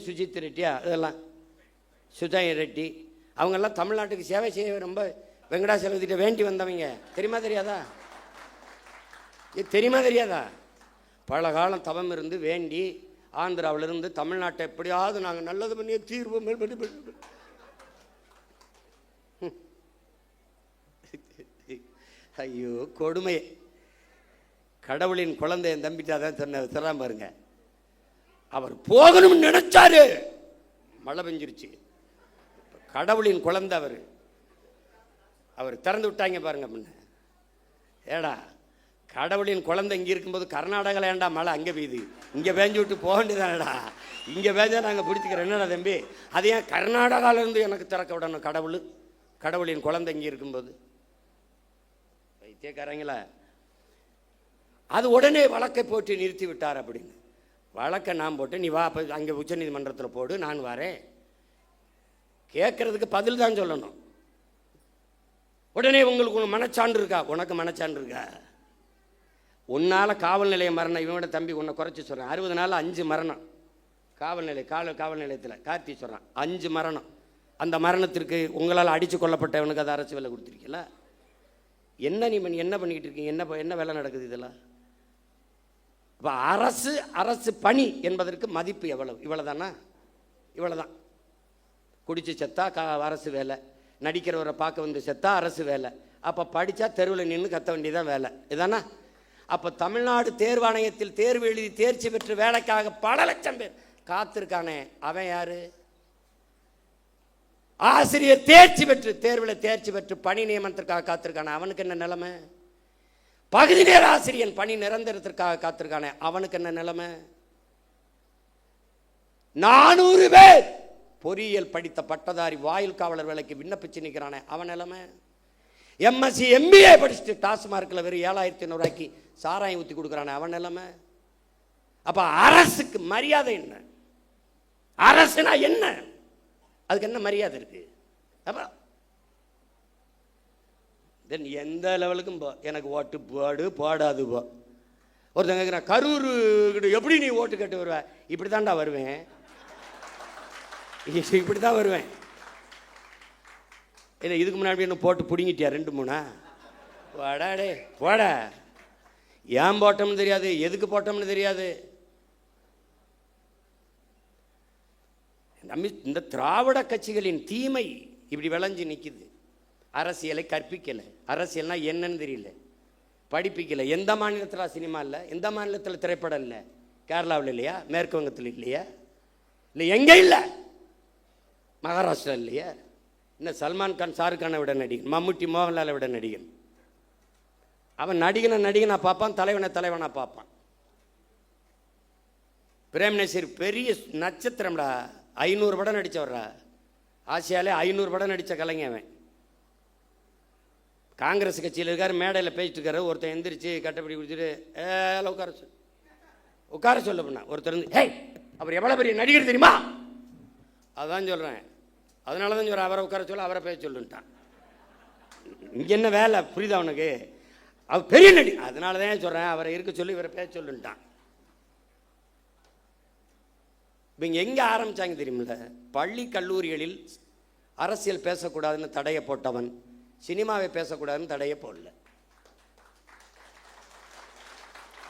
சுஜித் ரெட்டியா? இதெல்லாம் சுஜாய் ரெட்டி. அவங்கெல்லாம் தமிழ்நாட்டுக்கு சேவை செய்ய ரொம்ப வெங்கடாசலத்திட்ட வேண்டி வந்தவங்க. தெரியுமா தெரியாதா? பல காலம் தவம் இருந்து வேண்டி ஆந்திராவிலிருந்து தமிழ்நாட்டை எப்படியாவது நாங்கள் நல்லது பண்ணிய தீர்வு. ஐயோ கொடுமை. கடவுளின் குழந்தை என் தம்பிட்டாதான் சொன்ன பாருங்க. அவர் போகணும்னு நினைச்சாரு, மழை பெஞ்சிருச்சு. கடவுளின் குழந்தை அவர் திறந்து விட்டாங்க பாருங்க. முன்ன ஏடா கடவுளின் குழந்தை இங்கே இருக்கும்போது கர்நாடகாவில் ஏண்டா மழை அங்கே பெய்யுது, இங்கே பேஞ்சு விட்டு போக வேண்டியதானடா. இங்கே பேஞ்சா நாங்கள் பிடிச்சிக்கிறோம். என்னடா தம்பி, அது ஏன் கர்நாடகாவிலேருந்து எனக்கு திறக்க விடணும்? கடவுளின் குழந்தை இங்கே இருக்கும்போது வைத்தியக்காரங்களா, அது உடனே வழக்கை போட்டு நிறுத்தி விட்டார் அப்படின்னு. வழக்கை நான் போட்டு நீ வா, அப்போ அங்கே உச்சநீதிமன்றத்தில் போடு, நான் வரேன். கேட்கறதுக்கு பதில் தான் சொல்லணும். உடனே உங்களுக்கு மனச்சான்று இருக்கா? உனக்கு மனச்சான்று இருக்கா? உன்னால் காவல் நிலைய மரணம், இவனோட தம்பி உன்னை குறைச்சி சொல்கிறான். 60 நாள் 5 மரணம் காவல் நிலையத்தில் கார்த்தி சொல்கிறான். 5 மரணம். அந்த மரணத்திற்கு உங்களால் அடித்து கொல்லப்பட்டவனுக்கு அது அரசு வேலை கொடுத்துருக்கீங்களா? என்ன என்ன பண்ணிக்கிட்டு இருக்கீங்க? என்ன வேலை நடக்குது இதெல்லாம்? அப்போ அரசு பணி என்பதற்கு மதிப்பு எவ்வளவு? இவ்வளோதானா? இவ்வளோதான். குடிச்சு செத்தா அரசு வேலை, நடிக்கிறவரை பார்க்க வந்து செத்தா அரசு வேலை. அப்போ படித்தா தெருவில் நின்று கத்த வேண்டியதான் வேலை, இதானா? அப்போ தமிழ்நாடு தேர்வாணையத்தில் தேர்வு எழுதி தேர்ச்சி பெற்று வேலைக்காக பல லட்சம் பேர் காத்திருக்கானே, அவன் யாரு? ஆசிரியர் தேர்ச்சி பெற்று தேர்வில் தேர்ச்சி பெற்று பணி நியமனத்திற்காக காத்திருக்கானே, அவனுக்கு என்ன நிலைமை? பகுதி நேர ஆசிரியன் பணி நிரந்தரத்திற்காக காத்திருக்கானே, அவனுக்கு என்ன நிலைமை? 400 பேர் பொறியியல் படித்த பட்டதாரி வாயில் காவலர் வேலைக்கு விண்ணப்பிச்சு நிற்கிறானே, அவன் நிலைமை? எம்எஸ்சி எம்பிஏ படிச்சுட்டு டாஸ்மார்க்கில் வெறும் 7,500 ரூபாய்க்கு சாராயம் ஊற்றி கொடுக்குறானே, அவன் நிலைமை? அப்போ அரசுக்கு மரியாதை என்ன? அரசுனா என்ன? அதுக்கு என்ன மரியாதை இருக்கு? அப்போ தென் எந்த லெவலுக்கும் போ, எனக்கு ஓட்டு போடு போடாது போ. ஒருத்தங்க கேட்குறேன், கரூர் எப்படி நீ ஓட்டு கேட்டு வருவ? இப்படி தான்டா வருவேன், இப்படி தான் வருவேன். இல்லை இதுக்கு முன்னாடி என்ன போட்டு பிடிங்கிட்டியா 2-3? போடாடே போட. ஏன் போட்டோம்னு தெரியாது, எதுக்கு போட்டோம்னு தெரியாது. இந்த திராவிட கட்சிகளின் தீமை இப்படி விளைஞ்சு நிற்குது. அரசியலை கற்பிக்கலை, அரசியல்னா என்னன்னு தெரியல, படிப்பிக்கலை. எந்த மாநிலத்தில் சினிமா இல்லை, எந்த மாநிலத்தில் திரைப்படம் இல்லை? கேரளாவில் இல்லையா? மேற்கு வங்கத்தில் இல்லையா? இல்லை எங்கே இல்லை? மகாராஷ்டிரா இல்லையா? இன்னும் சல்மான் கான் ஷாருக் கானை விட நடிகன், மம்முட்டி மோகன்லாலை விட நடிகன். அவன் நடிகனை பார்ப்பான், தலைவனை பார்ப்பான். பிரேம் நசீர் பெரிய நட்சத்திரம்டா, 500 படம் நடித்தவர்றா. ஆசியாலே 500 படம் நடித்த கலைஞன் அவன். காங்கிரஸ் கட்சியில் இருக்கார், மேடையில் பேசிட்டு இருக்காரு. ஒருத்தன் எந்திரிச்சு கட்டப்படி குடிச்சிட்டு உட்கார சொல்ல பண்ண. ஒருத்தர் வந்து, ஹே அவர் எவ்வளோ பெரிய நடிகர் தெரியுமா? அதான் சொல்கிறேன், அதனால தான் சொல்கிறேன், அவரை உட்கார சொல்ல, அவரை பேச சொல்லுன்ட்டான். இங்கே என்ன வேலை புரியுதா அவனுக்கு? அவர் பெரிய நடி, அதனால தான் சொல்கிறேன், அவரை இருக்க சொல்லி இவரை பேச சொல்லுன்ட்டான். இப்போ இங்கே எங்கே ஆரம்பித்தாங்க தெரியுமில்ல? பள்ளி கல்லூரிகளில் அரசியல் பேசக்கூடாதுன்னு தடையை போட்டவன் சினிமாவை பேசக்கூடாதுன்னு தடையை போடல.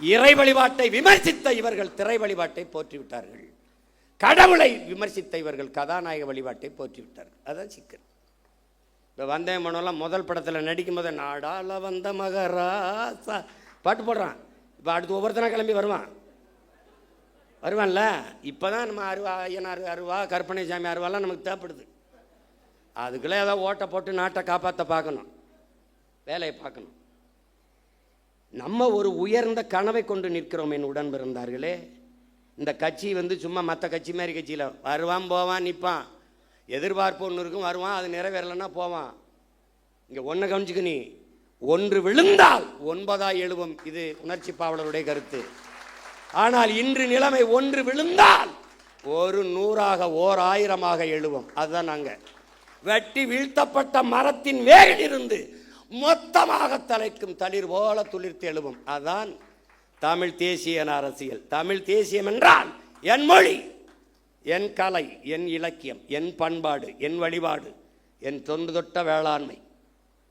இறை வழிபாட்டை விமர்சித்த இவர்கள் திரை வழிபாட்டை போற்றிவிட்டார்கள். கடவுளை விமர்சித்த இவர்கள் கதாநாயக வழிபாட்டை போற்றிவிட்டார்கள். அதான் சிக்கல். இப்போ வந்தேன் மனோலாம் முதல் படத்தில் நடிக்கும் போது நாடால வந்த மகராசா பாட்டு போடுறான். இப்போ அடுத்து ஒவ்வொருத்தனா கிளம்பி வருவான்ல. இப்போ தான் நம்ம ஐயனார் அருவா, கற்பனை சாமி அருவாலாம் நமக்கு தேவைப்படுது. அதுக்குள்ளே ஏதாவது ஓட்டை போட்டு நாட்டை காப்பாற்ற பார்க்கணும், வேலையை பார்க்கணும். நம்ம ஒரு உயர்ந்த கனவை கொண்டு நிற்கிறோம் என் உடன் பிறந்தார்களே. இந்த கட்சி சும்மா மற்ற கட்சி மாதிரி கட்சியில் வருவான் போவான் நிற்பான், எதிர்பார்ப்பு ஒன்று இருக்கும், வருவான், அது நிறைவேறலைன்னா போவான். இங்கே ஒன்றை கவனிச்சுக்க, நீ ஒன்று விழுந்தால் 9 எழுவும். இது உணர்ச்சி பாவலருடைய கருத்து. ஆனால் இன்று நிலைமை ஒன்று விழுந்தால் 100 ஓர் 1000 எழுவும். அதுதான் நாங்கள் வெட்டி வீழ்த்தப்பட்ட மரத்தின் வேரில் இருந்து மொத்தமாக தலைக்கும் தளிர் போல துளிர்த்து எழுவும். அதான் தமிழ் தேசிய அரசியல். தமிழ் தேசியம் என்றால் என் மொழி, என் கலை, என் இலக்கியம், என் பண்பாடு, என் வழிபாடு, என் தொன்று தொட்ட வேளாண்மை,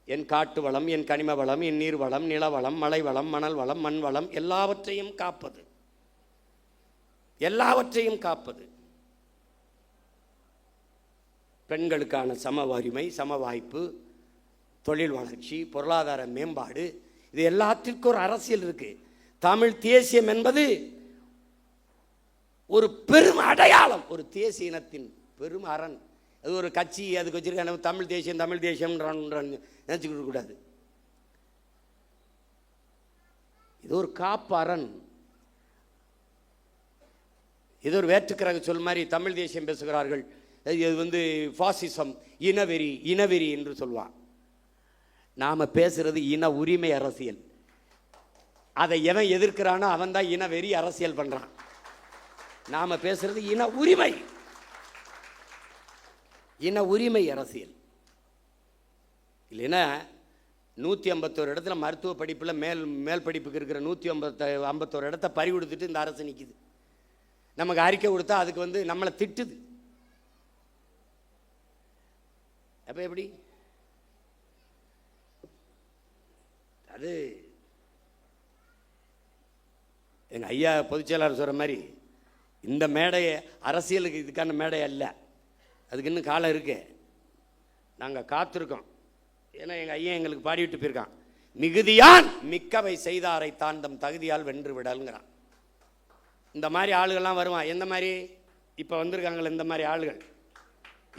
என் காட்டு வளம், என் கனிம வளம், என் நீர் வளம், நிலவளம், மலை வளம், மணல் வளம், மண் வளம், எல்லாவற்றையும் காப்பது, எல்லாவற்றையும் காப்பது. பெண்களுக்கான சம உரிமை, சம வாய்ப்பு, தொழில் வளர்ச்சி, பொருளாதார மேம்பாடு, இது எல்லாத்திற்கும் ஒரு அரசியல் இருக்கு. தமிழ் தேசியம் என்பது ஒரு பெரும் அடையாளம், ஒரு தேசிய இனத்தின் பெரும் அரண். அது ஒரு கட்சி அதுக்கு வச்சிருக்க தமிழ் தேசியம் தமிழ் தேசியம் நினைச்சுக்கிட்டு கூடாது. இது ஒரு காப்பு அரண். இது ஒரு வேற்றுக்கிரக சொல் மாதிரி தமிழ் தேசியம் பேசுகிறார்கள். இது பாசிசம், இனவெறி என்று சொல்வான். நாம பேசுறது இன உரிமை அரசியல். அதை எவன் எதிர்க்கிறானோ அவன் தான் இனவெறி அரசியல் பண்றான். நாம பேசுறது இன உரிமை அரசியல். இல்லைன்னா 151 இடத்துல மருத்துவ படிப்பில் மேல் படிப்புக்கு இருக்கிற 151 இடத்த பறி கொடுத்துட்டு இந்த அரசு நிற்குது. நமக்கு அறிக்கை கொடுத்தா அதுக்கு நம்மளை திட்டுது. அப்போ எப்படி? அது எங்கள் ஐயா பொதுச்செயலாளர் சொல்கிற மாதிரி இந்த மேடை அரசியலுக்கு இதுக்கான மேடை அல்ல. அதுக்கு இன்னும் காலம் இருக்கு. நாங்கள் காத்திருக்கோம். ஏன்னா எங்கள் ஐயன் எங்களுக்கு பாடிவிட்டு போயிருக்கான், மிகுதியான் மிக்கவை செய்தாரை தான் தம் தகுதியால் வென்று விடல்ங்கிறான். இந்த மாதிரி ஆளுகள்லாம் வருவான். எந்த மாதிரி இப்போ வந்திருக்காங்களே இந்த மாதிரி ஆளுகள்.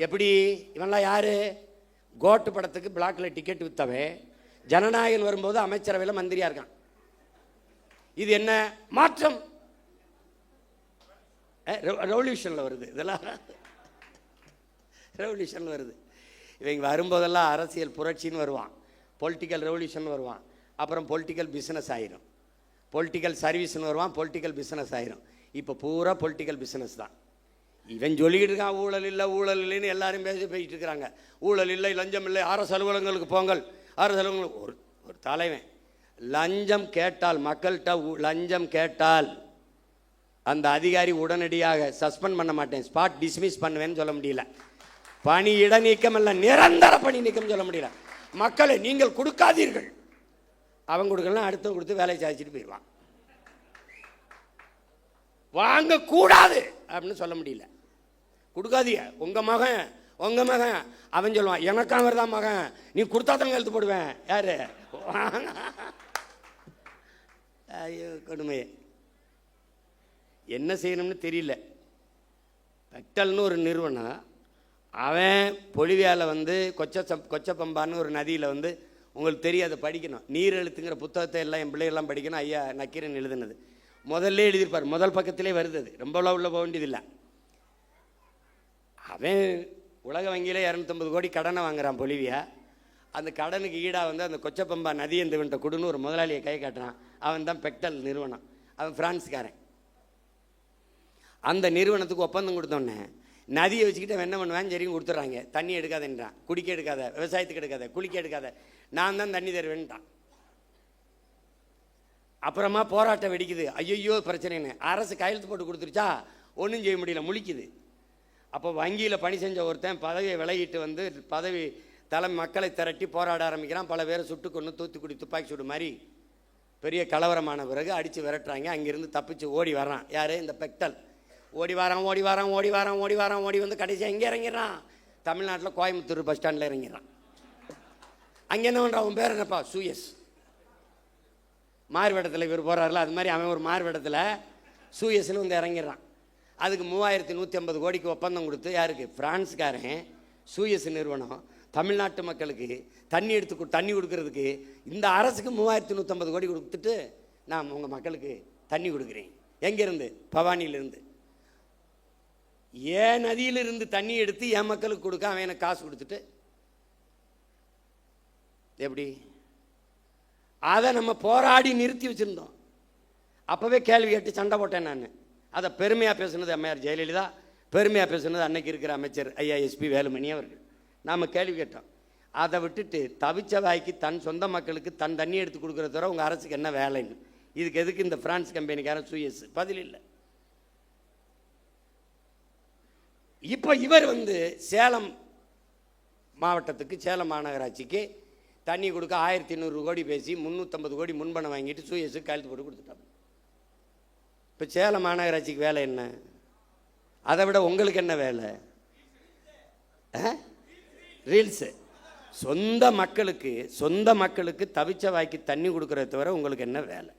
எப்படி இவன்லாம் யாரு? கோட்டு படத்துக்கு பிளாக்ல டிக்கெட் வித்தவே ஜனநாயகன் வரும்போது அமைச்சரவையில் மந்திரியா இருக்கான். இது என்ன மாற்றம்? ரெவல்யூஷன்ல வருது. இதெல்லாம் ரெவல்யூஷன்ல வருது. இவங்க வரும்போதெல்லாம் அரசியல் புரட்சின்னு வருவான், பொலிட்டிக்கல் ரெவல்யூஷன் வருவான், அப்புறம் பொலிட்டிக்கல் பிஸ்னஸ் ஆயிரும், பொலிட்டிக்கல் சர்வீஸ்னு வருவான், பொலிட்டிக்கல் பிஸ்னஸ் ஆயிரும். இப்போ பூரா பொலிட்டிக்கல் பிஸ்னஸ் தான். இவன் சொல்லிக்கிட்டு இருக்கான் ஊழல் இல்லை ஊழல் இல்லைன்னு எல்லாரும் பேசிட்டு இருக்கிறாங்க. ஊழல் இல்லை, லஞ்சம் இல்லை, அரசு அலுவலகங்களுக்கு போங்கள், அரசு அலுவலகங்களுக்கு. ஒரு தலைவன் லஞ்சம் கேட்டால், மக்கள்கிட்ட லஞ்சம் கேட்டால் அந்த அதிகாரி உடனடியாக சஸ்பெண்ட் பண்ண மாட்டேன், ஸ்பாட் டிஸ்மிஸ் பண்ணுவேன்னு சொல்ல முடியல. பணி இடைநீக்கம் அல்ல, நிரந்தர பணி நீக்கம் சொல்ல முடியல. மக்களை நீங்கள் கொடுக்காதீர்கள், அவன் கொடுக்கலாம், அடுத்த கொடுத்து வேலையை சாதிச்சுட்டு போயிடுவான். வாங்கக்கூடாது அப்படின்னு சொல்ல முடியல. கொடுக்காதீங்க, உங்க மகன் அவன் சொல்லுவான், எனக்கு அவர் தான் மகன், நீ கொடுத்தா தான் எழுத்து போடுவேன். யாரு? ஐயோ கொடுமையே, என்ன செய்யணும்னு தெரியல. பெக்டல்னு ஒரு நிறுவனம், அவன் பொலிவியாவில் வந்து கொச்சப்பம்பான்னு ஒரு நதியில் வந்து, உங்களுக்கு தெரியாது, படிக்கணும், நீர் எழுத்துங்கிற புத்தகத்தை எல்லாம் என் பிள்ளைகள்லாம் படிக்கணும். ஐயா நக்கீரன் எழுதுனது முதல்ல எழுதியிருப்பார், முதல் பக்கத்திலே வருது. அது ரொம்ப உள்ள போக வேண்டியதில்லை. அவன் உலக வங்கியில் 250 கோடி கடனை வாங்குறான் பொலிவியா. அந்த கடனுக்கு ஈடாக வந்து அந்த கொச்சப்பம்பா நதி எந்தவன்ட்ட கொடுன்னு ஒரு முதலாளியை கை காட்டுறான். அவன் தான் பெக்டல் நிறுவனம், அவன் பிரான்ஸ்காரன். அந்த நிறுவனத்துக்கு ஒப்பந்தம் கொடுத்தோன்னே நதியை வச்சுக்கிட்டு அவன் என்ன பண்ணுவான், சரிங்க கொடுத்துட்றாங்க. தண்ணி எடுக்காதன்றான், குடிக்க எடுக்காத, விவசாயத்துக்கு எடுக்காத, குளிக்க எடுக்காத, நான் தான் தண்ணி தருவேன்ட்டான். அப்புறமா போராட்டம் வெடிக்குது. ஐயோ பிரச்சனைன்னு அரசு கையெழுத்து போட்டு கொடுத்துருச்சா, ஒன்றும் செய்ய முடியல, முழிக்குது. அப்போ வங்கியில் பணி செஞ்ச ஒருத்தன் பதவியை விலகிட்டு வந்து பதவி தலைமை மக்களை திரட்டி போராட ஆரம்பிக்கிறான். பல பேரை சுட்டு கொண்டு தூத்துக்குடி துப்பாக்கி சூடு மாதிரி பெரிய கலவரமான பிறகு அடித்து விரட்டுறாங்க. அங்கேருந்து தப்பிச்சு ஓடி வர்றான். யார்? இந்த பெக்டல். ஓடி வந்து கடைசியாக எங்கே இறங்கிடுறான்? தமிழ்நாட்டில் கோயம்புத்தூர் பஸ் ஸ்டாண்டில் இறங்கிடுறான். அங்கே என்ன பண்ணுறான்? அவன் பேர் என்னப்பா? சூயஸ். மாறுவேடத்தில் இவர் போகிறாருல, அது மாதிரி அவன் ஒரு மாறுவேடத்தில் சூயஸ்ன்னு வந்து இறங்கிடுறான். அதுக்கு 3150 கோடிக்கு ஒப்பந்தம் கொடுத்து, யாருக்கு? பிரான்ஸ்காரன் சூயஸ் நிறுவனம் தமிழ்நாட்டு மக்களுக்கு தண்ணி கொடுக்கறதுக்கு இந்த அரசுக்கு 3150 கோடி கொடுத்துட்டு, நான் உங்கள் மக்களுக்கு தண்ணி கொடுக்குறேன். எங்கேருந்து? பவானியிலிருந்து. ஏன் நதியிலிருந்து தண்ணி எடுத்து என் மக்களுக்கு கொடுக்க அவன் எனக்கு காசு கொடுத்துட்டு எப்படி? அதை நம்ம போராடி நிறுத்தி வச்சுருந்தோம். அப்போவே கேள்வி கேட்டு சண்டை போட்டேன் நான். அதை பெருமையாக பேசுனது அம்மையார் ஜெயலலிதா, பெருமையாக பேசுனது அன்னைக்கு இருக்கிற அமைச்சர் ஐயா எஸ்பி வேலுமணி அவர்கள். நாம் கேள்வி கேட்டோம். அதை விட்டுட்டு தவிச்ச வாய்க்கு தன் சொந்த மக்களுக்கு தன் தண்ணி எடுத்து கொடுக்குறத தவிர உங்கள் அரசுக்கு என்ன வேலைன்னு, இதுக்கு எதுக்கு இந்த பிரான்ஸ் கம்பெனிக்காரன் சூயஸ்? பதில் இல்லை. இப்போ இவர் வந்து சேலம் மாவட்டத்துக்கு, சேலம் மாநகராட்சிக்கு தண்ணி கொடுக்க 1200 கோடி பேசி 350 கோடி முன்பணம் வாங்கிட்டு சூயஸுக்கு கையெழுத்து போட்டு கொடுத்துட்டாங்க. இப்போ சேலம் மாநகராட்சிக்கு வேலை என்ன? அதை விட உங்களுக்கு என்ன வேலை? ரீல்ஸு. சொந்த மக்களுக்கு தவிச்ச வாய்க்கு தண்ணி கொடுக்கறத தவிர உங்களுக்கு என்ன வேலை?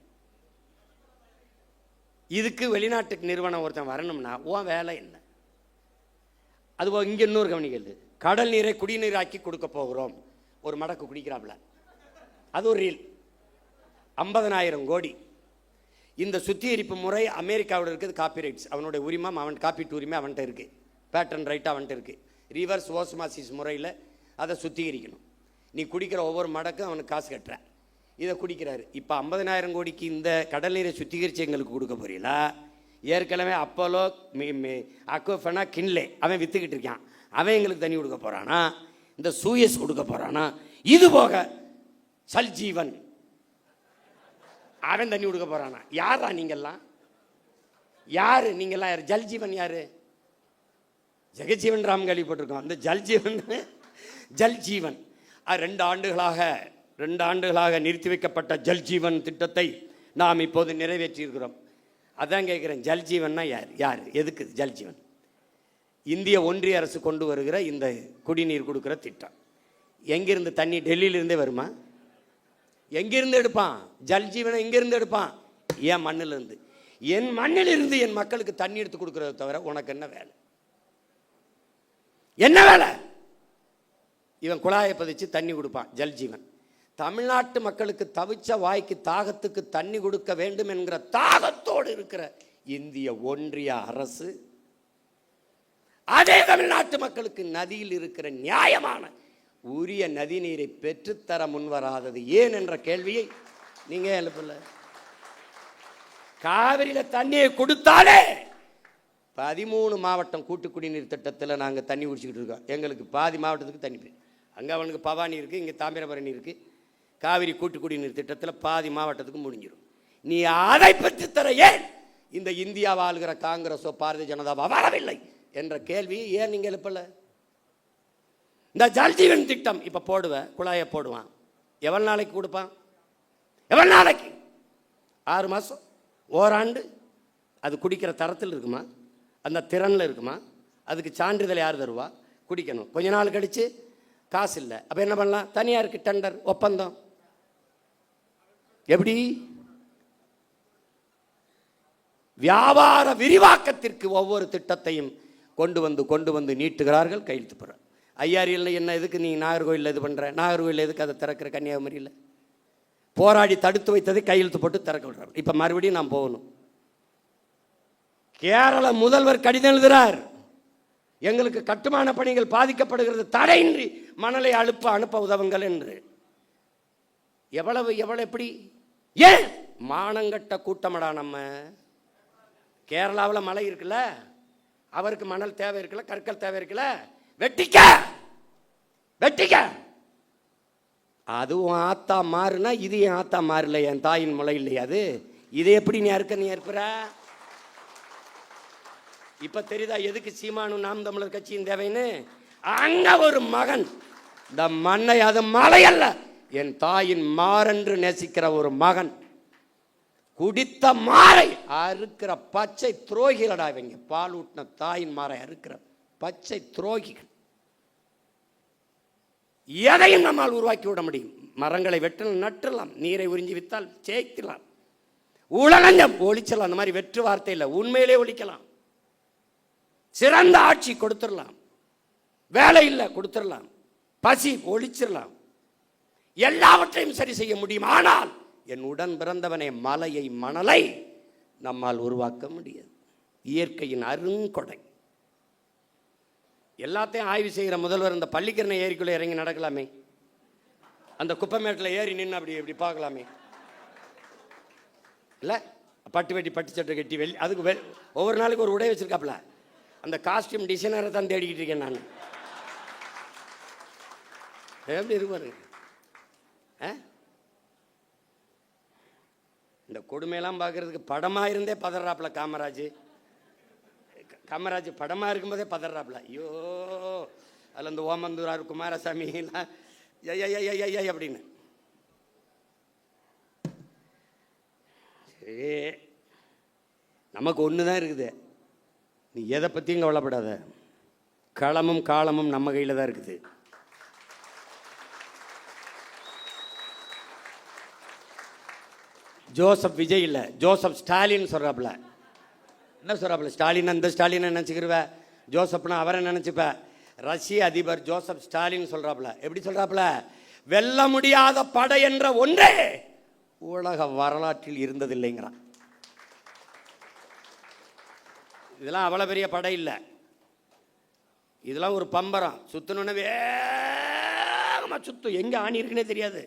இதுக்கு வெளிநாட்டுக்கு நிறுவனம் ஒருத்தன் வரணும்னா உன் வேலை என்ன? அதுபோல் இங்கே இன்னொரு கவனிக்கிறது, கடல் நீரை குடிநீராக்கி கொடுக்க போகிறோம். ஒரு மடக்கு குடிக்கிறாப்ல, அது ஒரு ரீல். 50,000 கோடி. இந்த சுத்திகரிப்பு முறை அமெரிக்காவோட இருக்குது. காப்பிரைட்ஸ் அவனுடைய உரிமை, அவன் காப்பீட்டு உரிமை அவன்கிட்ட இருக்குது, பேட்டன் ரைட்டாக அவன்கிட்ட இருக்குது. ரிவர்ஸ் ஓஸ்மாசிஸ் முறையில் அதை சுத்திகரிக்கணும். நீ குடிக்கிற ஒவ்வொரு மடக்கும் அவனுக்கு காசு கட்டுற, இதை குடிக்கிறாரு. இப்போ 50,000 கோடிக்கு இந்த கடல் நீரை சுத்திகரித்து எங்களுக்கு கொடுக்க போறீங்களா? ஏற்கனவே அப்போலோ அக்வஃபனா கின்லே அவன் விற்றுக்கிட்டு இருக்கான், அவன் எங்களுக்கு தண்ணி கொடுக்க போகிறானா? இந்த சூயஸ் கொடுக்க போகிறானா? இது போக சல்ஜீவன் அவன் தண்ணி கொடுக்க போகிறானா? யாரா நீங்கள்லாம்? யார் நீங்கள்லாம்? யார்? ஜல்ஜீவன் யார்? ஜெகஜீவன் ராம் கேள்விப்பட்டிருக்கோம். அந்த ஜல்ஜீவன் 2 ஆண்டுகளாக நிறுத்தி வைக்கப்பட்ட ஜல்ஜீவன் திட்டத்தை நாம் இப்போது நிறைவேற்றியிருக்கிறோம். அதான் கேட்குறேன், ஜல்ஜீவன்னா யார்? எதுக்கு ஜல்ஜீவன்? இந்திய ஒன்றிய அரசு கொண்டு வருகிற இந்த குடிநீர் கொடுக்குற திட்டம் எங்கிருந்து தண்ணி டெல்லியிலிருந்தே வருமா? எங்கிருந்து எடுப்பான்? ஜல்ஜீவனை எங்கிருந்து எடுப்பான்? என் மண்ணிலிருந்து. என் மண்ணிலிருந்து என் மக்களுக்கு தண்ணி எடுத்து கொடுக்கறத தவிர உனக்கு என்ன வேலை? என்ன வேலை? இவன் குழாயை பதிச்சு தண்ணி கொடுப்பான், ஜல்ஜீவன். தமிழ்நாட்டு மக்களுக்கு தவிச்ச வாய்க்கு தாகத்துக்கு தண்ணி கொடுக்க வேண்டும் என்கிற தாகத்தோடு இருக்கிற இந்திய ஒன்றிய அரசு அதே தமிழ்நாட்டு மக்களுக்கு நதியில் இருக்கிற நியாயமான உரிய நதி நீரை பெற்றுத்தர முன்வராதது ஏன் என்ற கேள்வியை நீங்க எழுப்பல. காவிரியில தண்ணியை கொடுத்தாலே 13 மாவட்டம் கூட்டு குடிநீர் திட்டத்தில் நாங்கள் தண்ணி குடிச்சுக்கிட்டு இருக்கோம். எங்களுக்கு பாதி மாவட்டத்துக்கு தண்ணி போய் அங்கே அவனுக்கு பவானி இருக்குது, இங்கே தாமிரபரணி இருக்குது. காவிரி கூட்டு குடிநீர் திட்டத்தில் பாதி மாவட்டத்துக்கு முடிஞ்சிடும். நீ அதை பெற்றுத்தர ஏன் இந்த இந்தியா ஆளுகிற காங்கிரஸோ பாரதிய ஜனதாவோ வரவில்லை என்ற கேள்வி ஏன் நீங்கள் எழுப்பல? இந்த ஜல்ஜீவன் திட்டம் இப்போ போடுவேன், குழாயை போடுவான், எவ்வளோ நாளைக்கு கொடுப்பான்? எவ்வளோ நாளைக்கு? 6 மாதம், ஓராண்டு. அது குடிக்கிற தரத்தில் இருக்குமா? அந்த திறனில் இருக்குமா? அதுக்கு சான்றிதழ் யார் தருவா? குடிக்கணும். கொஞ்ச நாள் கழிச்சு காசு இல்லை, அப்போ என்ன பண்ணலாம்? தனியாருக்கு டெண்டர், ஒப்பந்தம். எப்படி? வியாபார விரிவாக்கத்திற்கு ஒவ்வொரு திட்டத்தையும் கொண்டு வந்து நீட்டுகிறார்கள், கையெழுத்து போடுற. ஐயாரியில் என்ன எதுக்கு நீ நாகர்கோயிலில் இது பண்ணுற? நாகர்கோயிலில் எதுக்கு அதை திறக்கிற? கன்னியாகுமரியில் போராடி தடுத்து வைத்ததை கையெழுத்து போட்டு திறக்க விடுறாரு. இப்போ மறுபடியும் நான் போகணும். கேரள முதல்வர் கடிதம் எழுதுகிறார், எங்களுக்கு கட்டுமான பணிகள் பாதிக்கப்படுகிறது, தடையின்றி மணலை அனுப்ப உதவுங்கள் என்று. எவ்வளவு எப்படி? ஏன்? மானங்கட்ட கூட்டமடா நம்ம. கேரளாவில் மழை இருக்குல்ல, அவருக்கு மணல் தேவை இருக்குல்ல, கற்கள் தேவை இருக்குல்ல, வெட்டிக்க. அதுவும் ஆத்தா மாறுனா இது என் ஆத்தா மாறல, என் தாயின் முளை இல்லையா அது? இதை எப்படி நீ ஏற்புற? இப்ப தெரியுதா எதுக்கு சீமானும் நாம் தமிழர் கட்சியின் தேவைன்னு? அங்க ஒரு மகன் இந்த மண்ணை, அது மலை அல்ல, என் தாயின் மாறென்று நேசிக்கிற ஒரு மகன் குடித்த மாறை அறுக்கிற பச்சை துரோகிகளடா இவங்க. பால் ஊட்டின தாயின் மாறை அறுக்கிற பச்சை துரோகிகள். எதையும் நம்மால் உருவாக்கி விட முடியும். மரங்களை வெட்டலாம், நட்டலாம், நீரை உறிஞ்சி வித்தால் சேர்க்கலாம், உலகஞ்சம் ஒழிச்சலாம். அந்த மாதிரி வெற்று வார்த்தை இல்லை, உண்மையிலே ஒழிக்கலாம். சிறந்த ஆட்சி கொடுத்துடலாம், வேலை இல்லை கொடுத்துடலாம், பசி ஒழிச்சிடலாம், எல்லாவற்றையும் சரி செய்ய முடியும். ஆனால் என் உடன் பிறந்தவனே, மலையை மணலை நம்மால் உருவாக்க முடியாது. இயற்கையின் அருங்கொடை. எல்லாத்தையும் ஆய்வு செய்கிற முதல்வர் இந்த பள்ளிக்கரணை ஏரிக்குள்ளே இறங்கி நடக்கலாமே, அந்த குப்பைமேட்டில் ஏறி நின்று அப்படி பார்க்கலாமே இல்லை? பட்டு வெட்டி பட்டு சட்டை கட்டி அதுக்கு ஒவ்வொரு நாளைக்கு ஒரு உடை வச்சிருக்காப்புல. அந்த காஸ்டியூம் டிசைனரை தான் தேடிக்கிட்டு இருக்கேன் நான். எப்படி இருப்பாரு? இந்த கொடுமையெல்லாம் பார்க்கறதுக்கு படமாக இருந்தே பதறாப்புல காமராஜ் படமாக இருக்கும்போதே பதறாப்புல. ஐயோ, அதில் இந்த ஓமந்தூரார் குமாரசாமி எல்லாம் அப்படின்னு. சரி, நமக்கு ஒன்று தான் இருக்குது. நீ எதை பற்றியும் கவலைப்படாத. களமும் காலமும் நம்ம கையில் தான் இருக்குது. ஜோசப் விஜய் இல்லை, ஜோசப் ஸ்டாலின் சொல்கிறாப்புல. என்ன சொல்கிறாப்புல? ஸ்டாலின், அந்த ஸ்டாலினை நினச்சிக்கிருவ, ஜோசப்னா அவரை நினச்சிப்ப. ரஷ்ய அதிபர் ஜோசப் ஸ்டாலின் சொல்கிறாப்புல. எப்படி சொல்கிறாப்புல? வெல்ல முடியாத படை என்ற ஒன்றே உலக வரலாற்றில் இருந்ததில்லைங்கிறான். இதெல்லாம் அவ்வளோ பெரிய படை இல்லை, இதெல்லாம் ஒரு பம்பரம். சுற்றணுன்னு வேகமாக சுற்றும், எங்கே ஆணி இருக்குன்னே தெரியாது.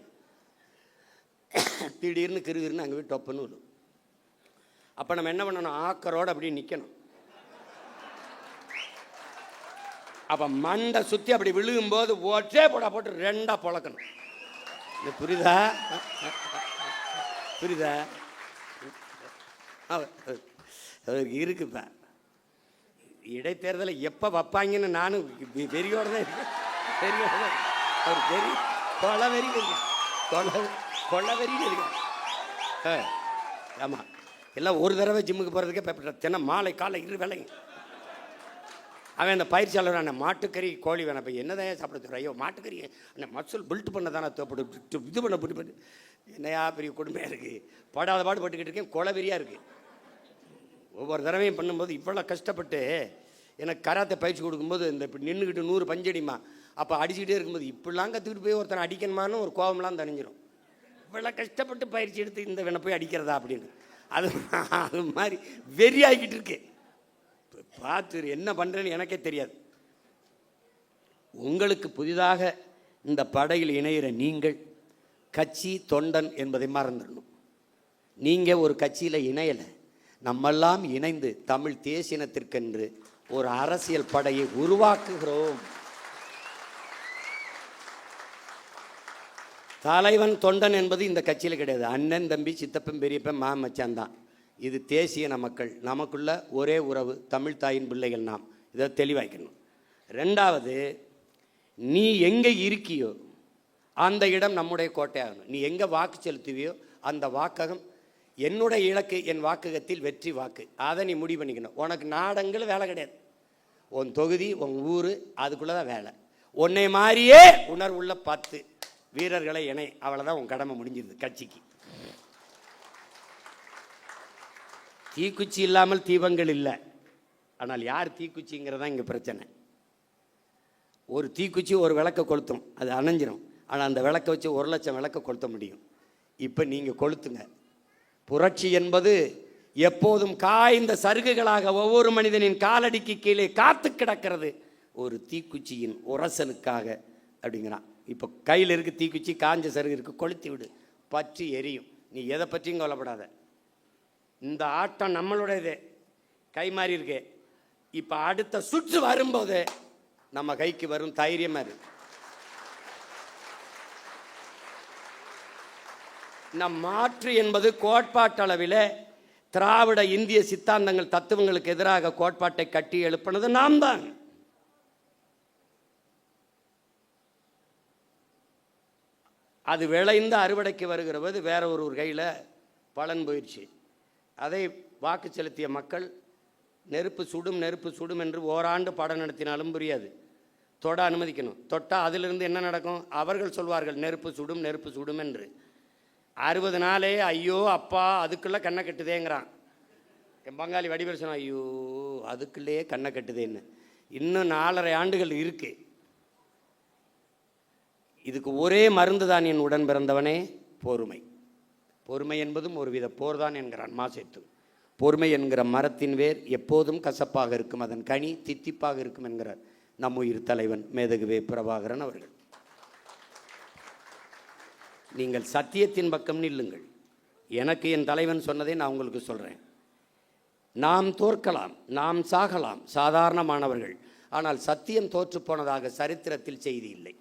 திடீர்னு கிருகிருன்னு அங்கே போய் டொப்புன்னு விடும். அப்போ நம்ம என்ன பண்ணணும்? ஆக்கரோடு அப்படி நிற்கணும். அப்போ மண்டை சுற்றி அப்படி விழுகும்போது ஒற்றே போட்டு 2ஆக பொழக்கணும். இது புரியுதா? இருக்குப்ப இடைத்தேர்தலை எப்போ வைப்பாங்கன்னு நானும் வெறியோடு தான் இருக்கேன். அவர் வெறி கொலவெறி கொள்ளவெறின்னு இருக்கேன். ஆமாம், எல்லாம் ஒரு தடவை ஜிம்முக்கு போகிறதுக்கே தினம் மாலை காலை 2 வேலைங்க. அவன் அந்த பயிற்சியாளர் அந்த மாட்டுக்கறி கோழி வேணாம், இப்போ என்னதான் சாப்பிட சொல்கிறேன், ஐயோ மாட்டுக்கறி அந்த மசூல் பில்ட் பண்ண தானே தேவைப்பட்டு இது பண்ண என்னையா பெரிய கொடுமையாக இருக்குது, படாத பாடு பட்டுக்கிட்டு இருக்கேன், கொலவெறியாக இருக்குது. ஒவ்வொரு தடவையும் பண்ணும்போது இவ்வளோ கஷ்டப்பட்டு எனக்கு கராத்தை பயிற்சி கொடுக்கும்போது இந்த இப்படி நின்றுக்கிட்டு 100 பஞ்சடிமா அப்போ அடிச்சுக்கிட்டே இருக்கும்போது இப்படிலாம் கற்றுக்கிட்டு போய் ஒருத்தனை அடிக்கணுமான்னு ஒரு கோபம்லாம் தணிஞ்சிடும். இவ்வளோ கஷ்டப்பட்டு பயிற்சி எடுத்து இந்த வேணை போய் அடிக்கிறதா அப்படின்னு அது மாதிரி வெறியாகிக்கிட்டு இருக்கு. பார்த்து என்ன பண்ணுறேன்னு எனக்கே தெரியாது. உங்களுக்கு புதிதாக இந்த படையில் இணைகிற நீங்கள் கட்சி தொண்டன் என்பதை மறந்துடணும். நீங்கள் ஒரு கட்சியில் இணையலை, நம்மெல்லாம் இணைந்து தமிழ் தேசினத்திற்கென்று ஒரு அரசியல் படையை உருவாக்குகிறோம். தலைவன் தொண்டன் என்பது இந்த கட்சியில் கிடையாது. அண்ணன் தம்பி சித்தப்பன் பெரியப்பன் மாமச்சான் தான். இது தேசியன மக்கள், நமக்குள்ள ஒரே உறவு, தமிழ் தாயின் பிள்ளைகள் நாம். இதை தெளிவாக்கணும். ரெண்டாவது, நீ எங்கே இருக்கியோ அந்த இடம் நம்முடைய கோட்டையாகணும். நீ எங்கே வாக்கு செலுத்துவியோ அந்த வாக்ககம் என்னுடைய இலக்கு, என் வாக்ககத்தில் வெற்றி வாக்கு. அதை நீ முடிவு பண்ணிக்கணும். உனக்கு நாடங்கள் வேலை கிடையாது. உன் தொகுதி, உன் ஊர், அதுக்குள்ளே தான் வேலை. உன்னை மாதிரியே உணர்வுள்ள 10 வீரர்களை இணை, அவ்வளோதான் உன் கடமை முடிஞ்சிருது கட்சிக்கு. தீக்குச்சி இல்லாமல் தீபங்கள் இல்லை. ஆனால் யார் தீக்குச்சிங்கிறதான் இங்கே பிரச்சனை. ஒரு தீக்குச்சி ஒரு விளக்கை கொளுத்தும், அது அணைஞ்சிரும். ஆனால் அந்த விளக்கை வச்சு 1 லட்சம் விளக்கை கொளுத்த முடியும். இப்போ நீங்கள் கொளுத்துங்க. புரட்சி என்பது எப்போதும் காய்ந்த சருகுகளாக ஒவ்வொரு மனிதனின் காலடிக்கு கீழே காத்து கிடக்கிறது ஒரு தீக்குச்சியின் உரசலுக்காக அப்படிங்கிறான். இப்போ கையில் இருக்கு தீக்குச்சி, காஞ்ச சருகு இருக்குது, கொளுத்தி விடு, பற்றி எரியும். நீ எதை பற்றியும் கவலைப்படாத. இந்த ஆட்டம் நம்மளுடையது, கை மாறி இருக்கு. இப்போ அடுத்த சுற்று வரும்போது நம்ம கைக்கு வரும் தைரியமாக இருக்கு. நம் மாற்று என்பது கோட்பாட்டளவில் திராவிட இந்திய சித்தாந்தங்கள் தத்துவங்களுக்கு எதிராக கோட்பாட்டை கட்டி எழுப்பினது நாம் தான். அது விளைந்து அறுவடைக்கு வருகிற போது வேற ஒரு கையில் பலன் போயிடுச்சு. அதை வாக்கு செலுத்திய மக்கள் நெருப்பு சுடும் நெருப்பு சுடும் என்று ஓராண்டு பாடம் நடத்தினாலும் புரியாது. தொட அனுமதிக்கணும். தொட்டால் அதிலிருந்து என்ன நடக்கும்? அவர்கள் சொல்வார்கள் நெருப்பு சுடும் நெருப்பு சுடும் என்று. 60 நாளே ஐயோ அப்பா அதுக்குள்ளே கண்ணை கட்டுதேங்கிறான். என் பங்காளி வடிவேல் சொன்னான், ஐயோ அதுக்குள்ளேயே கண்ணை கட்டுதேன்னு. இன்னும் 4.5 ஆண்டுகள் இருக்கு. இதுக்கு ஒரே மருந்து தான் என் உடன் பிறந்தவனே, பொறுமை. பொறுமை என்பதும் ஒரு வித போர்தான் என்கிறான் மாசேத்து. பொறுமை என்கிற மரத்தின் வேர் எப்போதும் கசப்பாக இருக்கும், அதன் கனி தித்திப்பாக இருக்கும் என்கிறார் நம் உயிர் தலைவன் மேதகுவே பிரபாகரன் அவர்கள். நீங்கள் சத்தியத்தின் பக்கம் நில்லுங்கள். எனக்கு என் தலைவன் சொன்னதை நான் உங்களுக்கு சொல்கிறேன். நாம் தோற்கலாம், நாம் சாகலாம், சாதாரணமானவர்கள். ஆனால் சத்தியம் தோற்று போனதாக சரித்திரத்தில் செய்தி இல்லை.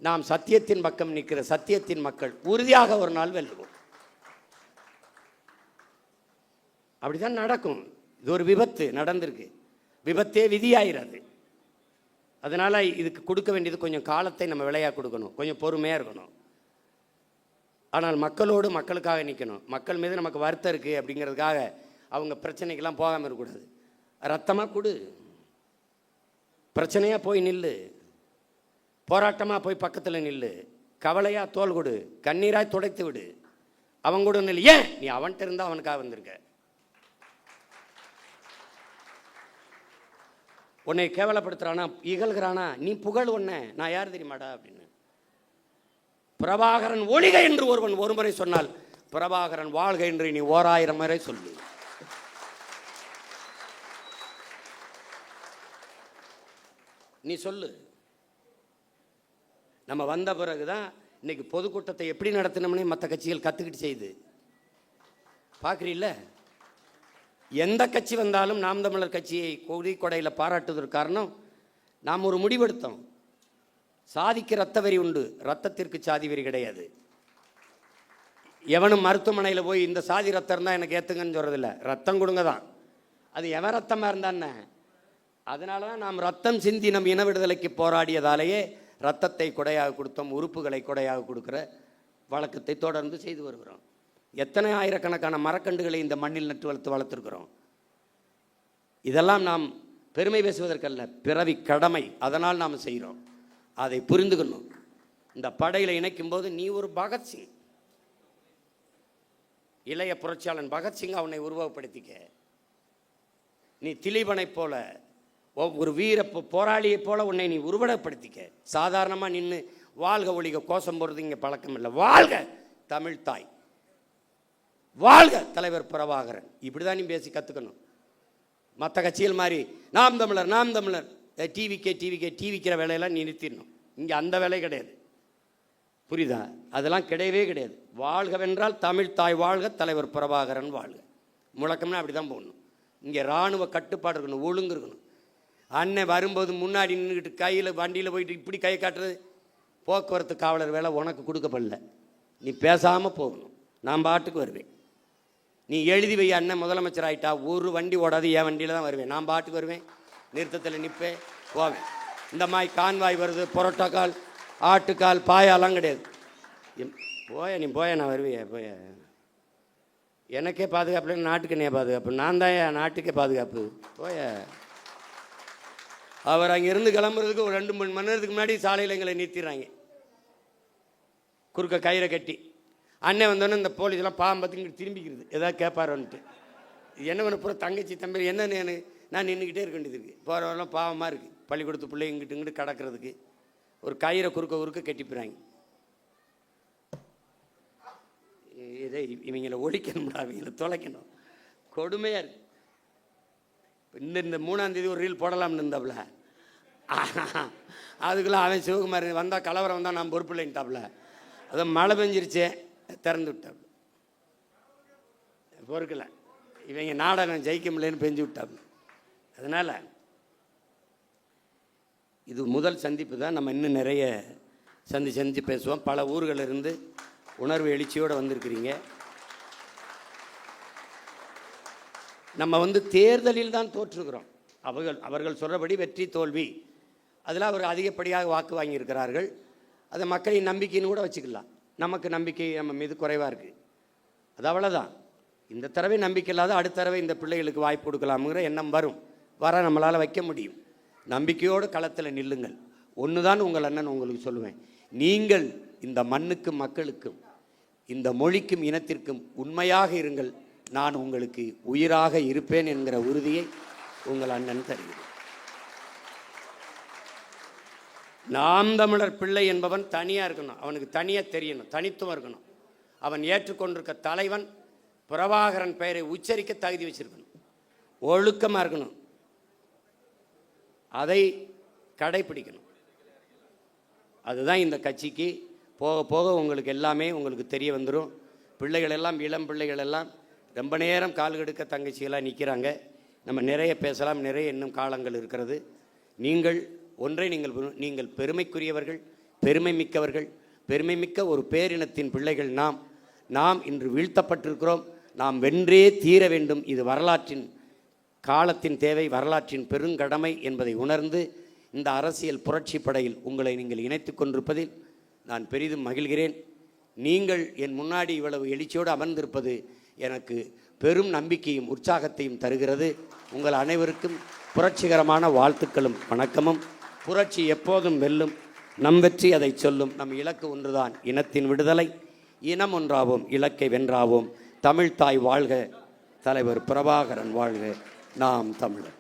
நாம் சத்தியத்தின் பக்கம் நிற்கிற சத்தியத்தின் மக்கள் உறுதியாக ஒரு நாள் வெல்லுவோம். அப்படிதான் நடக்கும். இது ஒரு விபத்து நடந்திருக்கு, விபத்தே விதியாயிராது. அதனால இதுக்கு கொடுக்க வேண்டியது கொஞ்சம் காலத்தை நம்ம விலையாக கொடுக்கணும், கொஞ்சம் பொறுமையாக இருக்கணும். ஆனால் மக்களோடு மக்களுக்காக நிற்கணும். மக்கள் மீது நமக்கு வருத்தம் இருக்குது அப்படிங்கிறதுக்காக அவங்க பிரச்சனைக்கெல்லாம் போகாமல் இருக்கக்கூடாது. ரத்தமாக கொடு, பிரச்சனையாக போய் நில்லு, போராட்டமாக போய் பக்கத்தில் நில்லு, கவலையாக தோல் கொடு, கண்ணீராய் துடைத்து விடு, அவங்க கூட நில்லு. ஏன் நீ அவன்கிட்ட இருந்தால் அவனுக்காக வந்திருக்க. உன்னை கேவலப்படுத்துறானா, இகழ்கிறானா, நீ புகழ் ஒன்ன, நான் யார் தெரியுமாடா அப்படின்னு. பிரபாகரன் ஒளிக என்று ஒருவன் ஒருமுறை சொன்னால் பிரபாகரன் வாழ்க என்று நீ 1000 முறை சொல்லு. நீ சொல்லு. நம்ம வந்த பிறகுதான் இன்னைக்கு பொதுக்கூட்டத்தை எப்படி நடத்தினோம்னே மற்ற கட்சிகள் கற்றுக்கிட்டு செய்யுது. பார்க்குறீல்ல, எந்த கட்சி வந்தாலும் நாம் தமிழர் கட்சியை கொடிக்கொடையில் பாராட்டுவதற்கு காரணம் நாம் ஒரு முடிவெடுத்தோம். சாதிக்கு ரத்த வெறி உண்டு, ரத்தத்திற்கு சாதி வெறி கிடையாது. எவனும் மருத்துவமனையில் போய் இந்த சாதி ரத்தம் இருந்தால் எனக்கு ஏற்றுங்கன்னு சொல்கிறதில்ல, ரத்தம் கொடுங்க தான். அது எவன் ரத்தமாக இருந்தான்னு. அதனால தான் நாம் ரத்தம் சிந்தி நம் இன விடுதலைக்கு போராடியதாலேயே ரத்தத்தை கொடையாக கொடுத்தோம், உறுப்புகளை கொடையாக கொடுக்குற வழக்கத்தை தொடர்ந்து செய்து வருகிறோம். எத்தனை ஆயிரக்கணக்கான மரக்கண்டுகளை இந்த மண்ணில் நட்டு வளர்த்துருக்கிறோம். இதெல்லாம் நாம் பெருமை பேசுவதற்கல்ல, பிறவி கடமை. அதனால் நாம் செய்கிறோம். அதை புரிந்துக்கணும். இந்த படையில் இணைக்கும் போது நீ ஒரு பகத்சிங், இளைய புரட்சியாளன் பகத்சிங் அவனை உருவகப்படுத்திக்க. நீ திலீபனை போல ஒரு வீர போராளியை போல உன்னை நீ உருவகப்படுத்திக்க. சாதாரணமாக நின்று வாழ்க ஒழிக கோஷம் போடுறது இங்கே பழக்கம் இல்லை. வாழ்க தமிழ் தாய், வாழ்க தலைவர் பிரபாகரன், இப்படிதான் நீ பேசி கற்றுக்கணும். மற்ற கட்சிகள் மாதிரி நாம் தமிழர் நாம் தமிழர் டிவிக்கிற வேலையெல்லாம் நீ நிறுத்திடணும். இங்கே அந்த வேலை கிடையாது, புரியுதா? அதெல்லாம் கிடையவே கிடையாது. வாழ்கவென்றால் தமிழ் தாய் வாழ்க, தலைவர் பிரபாகரன் வாழ்க. முழக்கம்னா அப்படி தான் போடணும். இங்கே இராணுவ கட்டுப்பாடு இருக்கணும், ஒழுங்கு இருக்கணும். அண்ணன் வரும்போது முன்னாடி நின்றுக்கிட்டு கையில் வண்டியில் போயிட்டு இப்படி கை காட்டுறது போக்குவரத்து காவலர் வேலை உனக்கு கொடுக்கப்படல. நீ பேசாமல் போகணும். நான் பாட்டுக்கு வருவேன். நீ எழுதி வை, அண்ணன் முதலமைச்சர் ஆகிட்டா ஒரு வண்டி ஓடாது, என் வண்டியில் தான் வருவேன். நான் பாட்டுக்கு வருவேன், நிறுத்தத்தில் நிற்பேன், போவேன். இந்த மாதிரி கான்வாய் வருது, புரோட்டோக்கால், ஆட்டுக்கால், பாயாலாம் கிடையாது. நீ போய நான் வருவேன். போய எனக்கே பாதுகாப்பு இல்லை, நாட்டுக்கு என்ன பாதுகாப்பு? நான் தான் என் நாட்டுக்கே பாதுகாப்பு. போய அவர் அங்கேருந்து கிளம்புறதுக்கு ஒரு 2-3 மணி நேரத்துக்கு முன்னாடி சாலையில் எங்களை நிறுத்திடுறாங்க, குறுக்க கயிறை கட்டி. அண்ணன் வந்தோடனே இந்த போலீஸ்லாம் பாம்பத்துக்கு திரும்பிக்கிறது, ஏதாவது கேட்பாரோன்ட்டு. என்ன பண்ண பூரா தங்கச்சி தம்பி என்னன்னு நான் நின்றுக்கிட்டே இருக்க வேண்டியது இருக்குது. போகிறவரெல்லாம் பாவமாக இருக்குது. பள்ளிக்கூடத்து பிள்ளை இங்கிட்டு கிடக்கிறதுக்கு ஒரு கயிறை குறுக்க கட்டிப்பிடுறாங்க. இதை இவங்களை ஒழிக்கணும்டா, இவங்களை தொலைக்கணும். கொடுமையாக இருக்கு. இந்த 3ஆம் தேதி ஒரு ரீல் போடலாம்னு இருந்தாப்புல, அதுக்குள்ளே அவன் சிவகுமார் வந்தால் கலவரம் வந்தால் நான் பொறுப்பு இல்லைன்ட்டாப்புல. அதை மழை பெஞ்சிருச்சே, திறந்து விட்டாப்புல, பொறுக்கலை. இவங்க நாடகம் ஜெயிக்க முடியலன்னு பெஞ்சு விட்டாப்புல. அதனால் இது முதல் சந்திப்பு தான். நம்ம இன்னும் நிறைய சந்திச்சு பேசுவோம். பல ஊர்களிலிருந்து உணர்வு எழுச்சியோடு வந்திருக்கிறீங்க. நம்ம தேர்தலில் தான் தோற்றுக்கிறோம். அவர்கள் சொல்கிறபடி வெற்றி தோல்வி அதில் அவர் அதிகப்படியாக வாக்கு வாங்கியிருக்கிறார்கள். அதை மக்களின் நம்பிக்கைன்னு கூட வச்சுக்கலாம். நமக்கு நம்பிக்கை நம்ம மீது குறைவாக இருக்குது. அது அவ்வளோதான். இந்த தடவை நம்பிக்கை இல்லாத அடுத்த தடவை இந்த பிள்ளைகளுக்கு வாய்ப்பு கொடுக்கலாமுங்கிற எண்ணம் வர நம்மளால் வைக்க முடியும். நம்பிக்கையோடு களத்தில் நில்லுங்கள். ஒன்று தான் உங்கள் அண்ணன் உங்களுக்கு சொல்லுவேன். நீங்கள் இந்த மண்ணுக்கும் மக்களுக்கும் இந்த மொழிக்கும் இனத்திற்கும் உண்மையாக இருங்கள். நான் உங்களுக்கு உயிராக இருப்பேன் என்கிற உறுதியை உங்கள் அண்ணன் தருகிறேன். நாம் தமிழர் பிள்ளை என்பவன் தனியாக இருக்கணும். அவனுக்கு தனியாக தெரியணும், தனித்துவம் இருக்கணும். அவன் ஏற்றுக்கொண்டிருக்க தலைவன் பிரபாகரன் பெயரை உச்சரிக்க தகுதி வச்சிருக்கணும், ஒழுக்கமாக இருக்கணும், அதை கடைப்பிடிக்கணும். அதுதான் இந்த கட்சிக்கு போக போக உங்களுக்கு எல்லாமே உங்களுக்கு தெரிய வந்துடும். பிள்ளைகள் எல்லாம், இளம் பிள்ளைகள் எல்லாம் ரொம்ப நேரம் கால் கெடுக்க தங்கச்சிகளாக நிற்கிறாங்க. நம்ம நிறைய பேசலாம், நிறைய இன்னும் காலங்கள் இருக்கிறது. நீங்கள் பெருமைக்குரியவர்கள், பெருமை மிக்கவர்கள், பெருமை மிக்க ஒரு பேரினத்தின் பிள்ளைகள். நாம் இன்று வீழ்த்தப்பட்டிருக்கிறோம். நாம் வென்றே தீர வேண்டும். இது வரலாற்றின் காலத்தின் தேவை, வரலாற்றின் பெருங்கடமை என்பதை உணர்ந்து இந்த அரசியல் புரட்சி படையில் உங்களை நீங்கள் இணைத்து கொண்டிருப்பதில் நான் பெரிதும் மகிழ்கிறேன். நீங்கள் என் முன்னாடி இவ்வளவு எழுச்சியோடு அமர்ந்திருப்பது எனக்கு பெரும் நம்பிக்கையும் உற்சாகத்தையும் தருகிறது. உங்கள் அனைவருக்கும் புரட்சிகரமான வாழ்த்துக்களும் வணக்கமும். புரட்சி எப்போதும் வெல்லும். நம் வெற்றி அதை சொல்லும். நம் இலக்கு ஒன்றுதான், இனத்தின் விடுதலை. இனம் ஒன்றாவோம், இலக்கை வென்றாவோம். தமிழ் தாய் வாழ்க, தலைவர் பிரபாகரன் வாழ்க. நாம் தமிழர்.